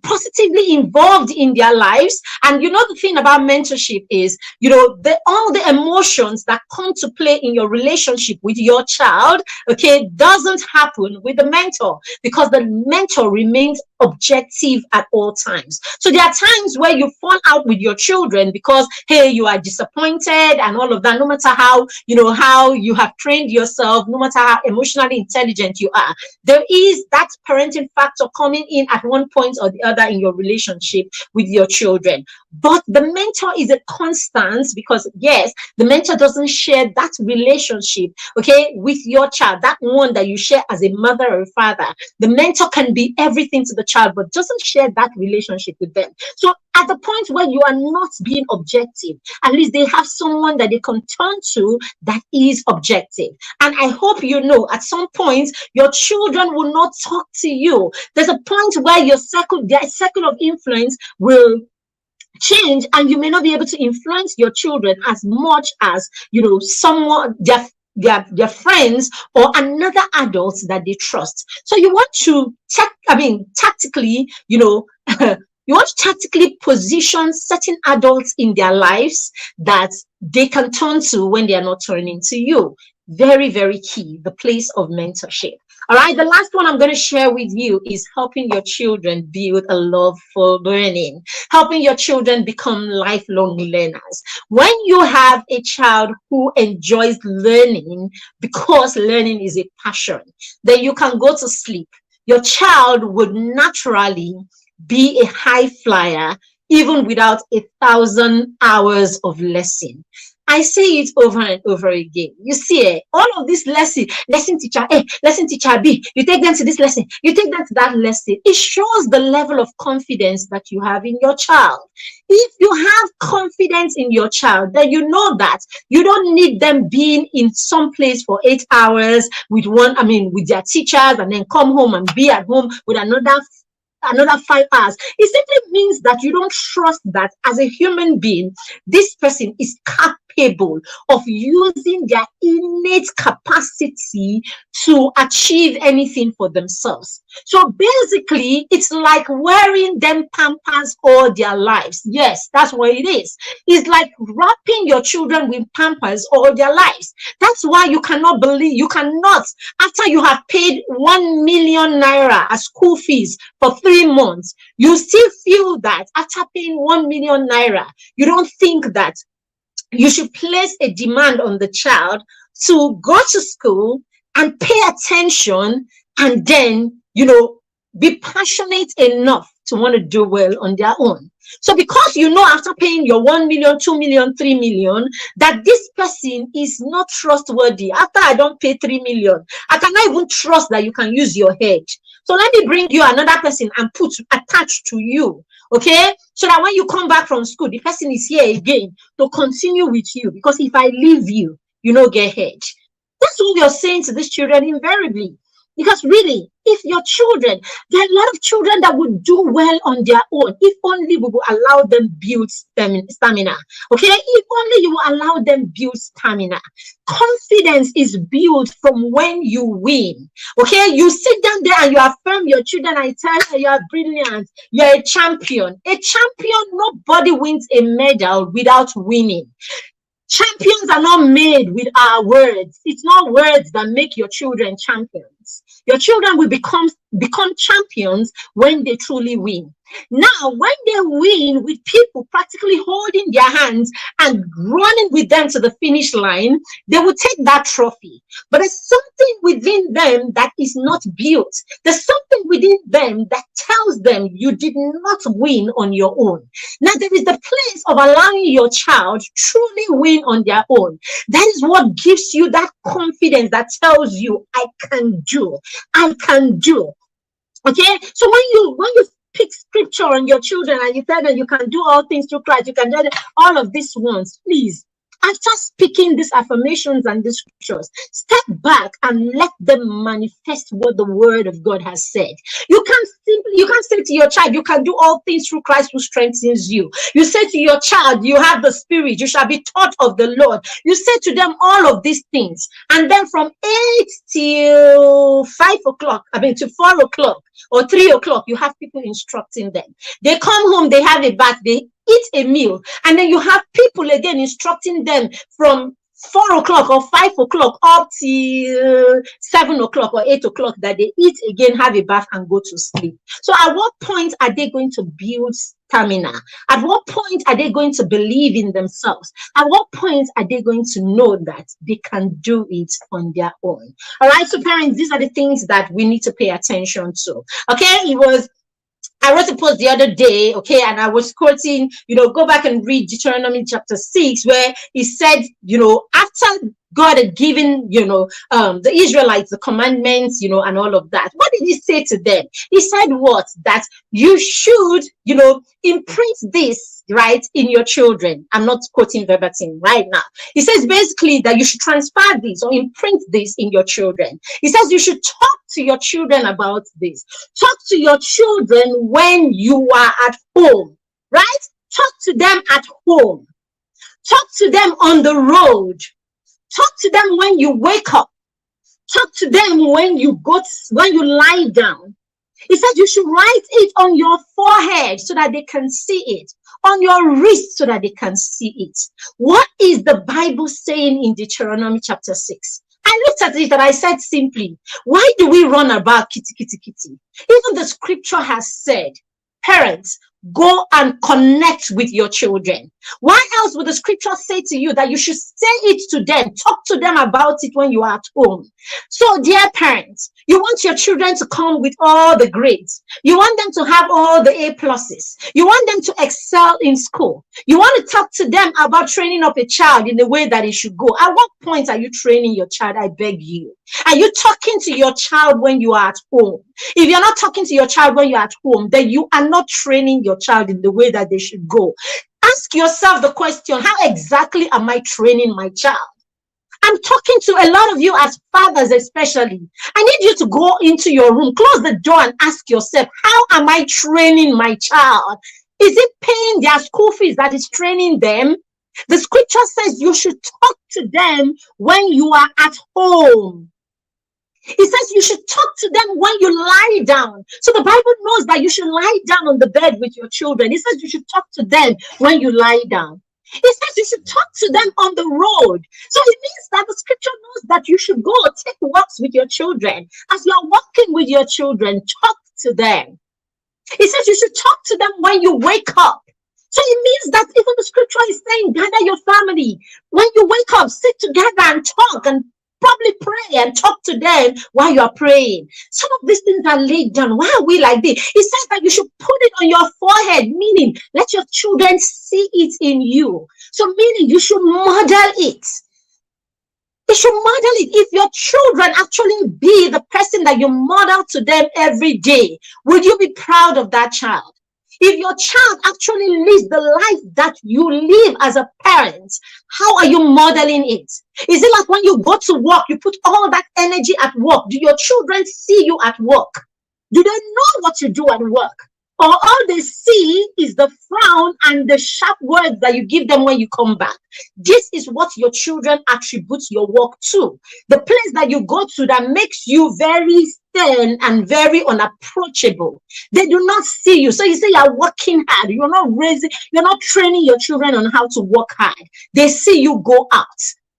positively involved in their lives. And the thing about mentorship is, all the emotions that come to play in your relationship with your child, okay, doesn't happen with the mentor, because the mentor remains objective at all times. So there are times where you fall out with your children because, hey, you are disappointed and all of that, no matter how you have trained yourself, no matter how emotionally intelligent you are. There is that parenting factor coming in at one point or the other in your relationship with your children. But the mentor is a constant, because yes, the mentor doesn't share that relationship, okay, with your child, that one that you share as a mother or a father. The mentor can be everything to the child, but doesn't share that relationship with them. So at the point where you are not being objective, at least they have someone that they can turn to that is objective. And I hope at some point your children will not talk to you. There's a point where their circle of influence will change, and you may not be able to influence your children as much as someone, their friends or another adult that they trust. So you want to tactically, you want to tactically position certain adults in their lives that they can turn to when they are not turning to you. Very, very key, the place of mentorship. All right, the last one I'm going to share with you is helping your children build a love for learning, helping your children become lifelong learners. When you have a child who enjoys learning because learning is a passion, then you can go to sleep. Your child would naturally be a high flyer even without 1,000 hours of lesson. I say it over and over again. You see, all of this lesson teacher A, lesson teacher B, you take them to this lesson, you take them to that lesson. It shows the level of confidence that you have in your child. If you have confidence in your child, then you know that you don't need them being in some place for 8 hours with their teachers, and then come home and be at home with another 5 hours. It simply means that you don't trust that as a human being, this person is capable of using their innate capacity to achieve anything for themselves. So basically, it's like wearing them pampers all their lives. Yes, that's what it is. It's like wrapping your children with pampers all their lives. That's why you cannot, after you have paid 1 million naira as school fees for 3 months, you still feel that after paying 1 million naira, you don't think that you should place a demand on the child to go to school and pay attention, and then, be passionate enough to want to do well on their own. So because after paying your 1 million, 2 million, 3 million, that this person is not trustworthy. After I don't pay 3 million, I cannot even trust that you can use your head. So let me bring you another person and attached to you. Okay, so that when you come back from school, the person is here again to continue with you. Because if I leave you, get hurt. That's what you're saying to these children invariably. Because really, if your children, there are a lot of children that would do well on their own if only we will allow them build stamina. Okay, if only you will allow them build stamina. Confidence is built from when you win. Okay, you sit down there and you affirm your children and tell you are brilliant, you're a champion. A champion, nobody wins a medal without winning. Champions are not made with our words. It's not words that make your children champions. Your children will become champions when they truly win. Now, when they win with people practically holding their hands and running with them to the finish line, they will take that trophy. But there's something within them that is not built. There's something within them that tells them you did not win on your own. Now, there is the place of allowing your child truly win on their own. That is what gives you that confidence that tells you, I can do. Okay, so when you pick scripture on your children and you tell them you can do all things through Christ, you can do all of these ones, please, after speaking these affirmations and these scriptures, step back and let them manifest what the word of God has said. You can't say to your child, you can do all things through Christ who strengthens you. You say to your child, you have the Spirit, you shall be taught of the Lord. You say to them all of these things, and then from 8 till 5 o'clock, to 4 o'clock or 3 o'clock, you have people instructing them. They come home, they have a bath, they eat a meal, and then you have people again instructing them from 4 o'clock or 5 o'clock up till 7 o'clock or 8 o'clock that they eat again, have a bath, and go to sleep. So at what point are they going to build stamina? At what point are they going to believe in themselves? At what point are they going to know that they can do it on their own? All right, so parents, these are the things that we need to pay attention to. Okay, I wrote a post the other day, okay, and I was quoting, go back and read Deuteronomy chapter 6, where he said, after God had given, the Israelites the commandments, and all of that. What did he say to them? He said what? That you should, imprint this, right, in your children. I'm not quoting verbatim right now. He says basically that you should transfer this or imprint this in your children. He says you should talk to your children about this. Talk to your children when you are at home, right? Talk to them at home. Talk to them on the road. Talk to them when you wake up. Talk to them when you lie down. He said you should write it on your forehead so that they can see it, on your wrist so that they can see it. What is the Bible saying in Deuteronomy chapter 6? I looked at it and I said simply, why do we run about kitty, kitty, kitty? Even the scripture has said, parents, Go and connect with your children. Why else would the scripture say to you that you should say it to them, talk to them about it when you are at home? So, dear parents, you want your children to come with all the grades. You want them to have all the A pluses. You want them to excel in school. You want to talk to them about training up a child in the way that it should go. At what point are you training your child? I beg you. Are you talking to your child when you are at home? If you're not talking to your child when you're at home, then you are not training your child in the way that they should go. Ask yourself the question, how exactly am I training my child? I'm talking to a lot of you as fathers especially. I need you to go into your room, close the door and ask yourself, how am I training my child? Is it paying their school fees that is training them? The scripture says you should talk to them when you are at home. It says you should talk to them when you lie down. So the Bible knows that you should lie down on the bed with your children. It says you should talk to them when you lie down. It says you should talk to them on the road. So it means that the scripture knows that you should go take walks with your children. As you are walking with your children, talk to them. It says you should talk to them when you wake up. So it means that even the scripture is saying, gather your family. When you wake up, sit together and talk and probably pray and talk to them while you are praying. Some of these things are laid down. Why are we like this? It says that you should put it on your forehead, meaning let your children see it in you. So meaning you should model it. You should model it. If your children actually be the person that you model to them every day, would you be proud of that child? If your child actually lives the life that you live as a parent, how are you modeling it? Is it like when you go to work, you put all that energy at work? Do your children see you at work? Do they know what you do at work? Or all they see is the frown and the sharp words that you give them when you come back? This is what your children attribute your work to. The place that you go to that makes you very stern and very unapproachable. They do not see you. So you say you're working hard. You're not training your children on how to work hard. They see you go out.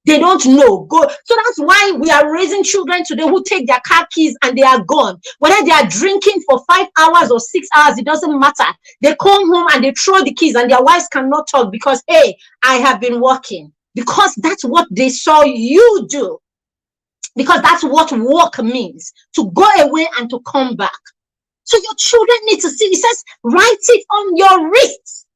They don't know. Go. So that's why we are raising children today who take their car keys and they are gone. Whether they are drinking for 5 hours or 6 hours, it doesn't matter. They come home and they throw the keys and their wives cannot talk because, hey, I have been working. Because that's what they saw you do. Because that's what work means, to go away and to come back. So your children need to see. It says, write it on your wrist.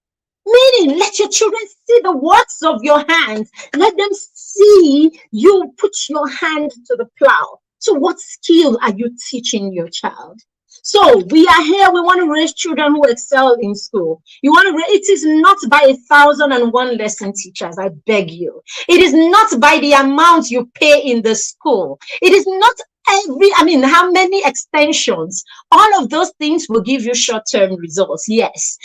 Meaning, let your children see the works of your hands. Let them see you put your hand to the plow. So what skill are you teaching your child? So we are here. We want to raise children who excel in school. It is not by 1,001 lesson teachers. I beg you. It is not by the amount you pay in the school. It is not how many extensions. All of those things will give you short-term results. Yes.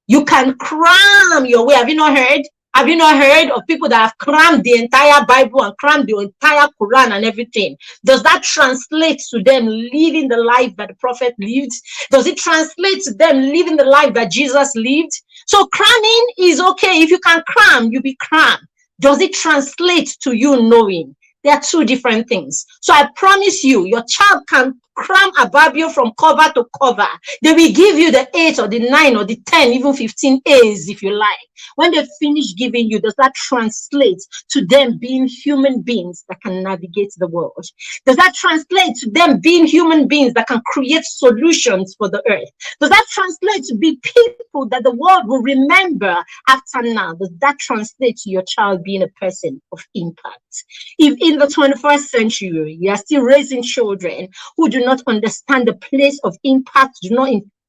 You can cram your way. Have you not heard? Have you not heard of people that have crammed the entire Bible and crammed the entire Quran and everything? Does that translate to them living the life that the prophet lived? Does it translate to them living the life that Jesus lived? So cramming is okay. If you can cram, you be crammed. Does it translate to you knowing? They are two different things. So I promise you, your child can cram a Bible from cover to cover. They will give you the 8 or the 9 or the 10, even 15 A's if you like. When they finish giving you, does that translate to them being human beings that can navigate the world? Does that translate to them being human beings that can create solutions for the earth? Does that translate to be people that the world will remember after now? Does that translate to your child being a person of impact? If in the 21st century, you are still raising children who do not understand the place of impact, do not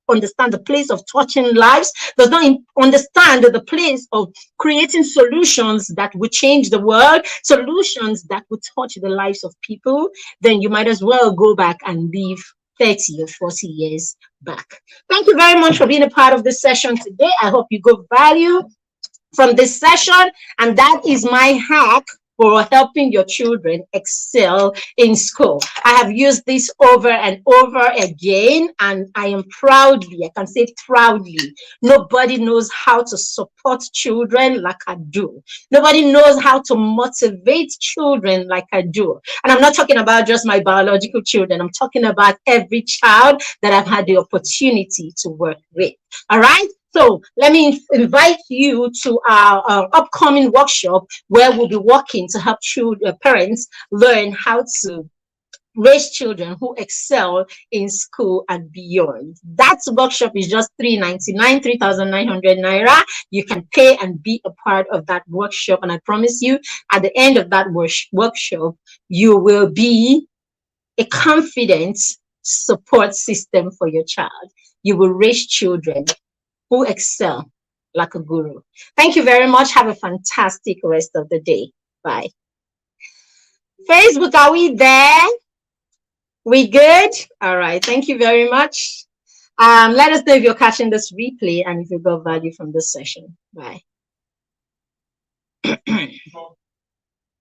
understand the place of touching lives, does not understand the place of creating solutions that will change the world, solutions that will touch the lives of people, then you might as well go back and live 30 or 40 years back. Thank you very much for being a part of this session today. I hope you got value from this session, and that is my hack for helping your children excel in school. I have used this over and over again, and I am proudly, I can say proudly, nobody knows how to support children like I do. Nobody knows how to motivate children like I do. And I'm not talking about just my biological children. I'm talking about every child that I've had the opportunity to work with. All right? So let me invite you to our upcoming workshop where we'll be working to help children, parents learn how to raise children who excel in school and beyond. That workshop is just 399, 3,900 naira. You can pay and be a part of that workshop. And I promise you, at the end of that workshop, you will be a confident support system for your child. You will raise children who excel like a guru. Thank you very much. Have a fantastic rest of the day. Bye. Facebook, are we there? We good? All right. Thank you very much. Let us know if you're catching this replay and if you got value from this session. Bye.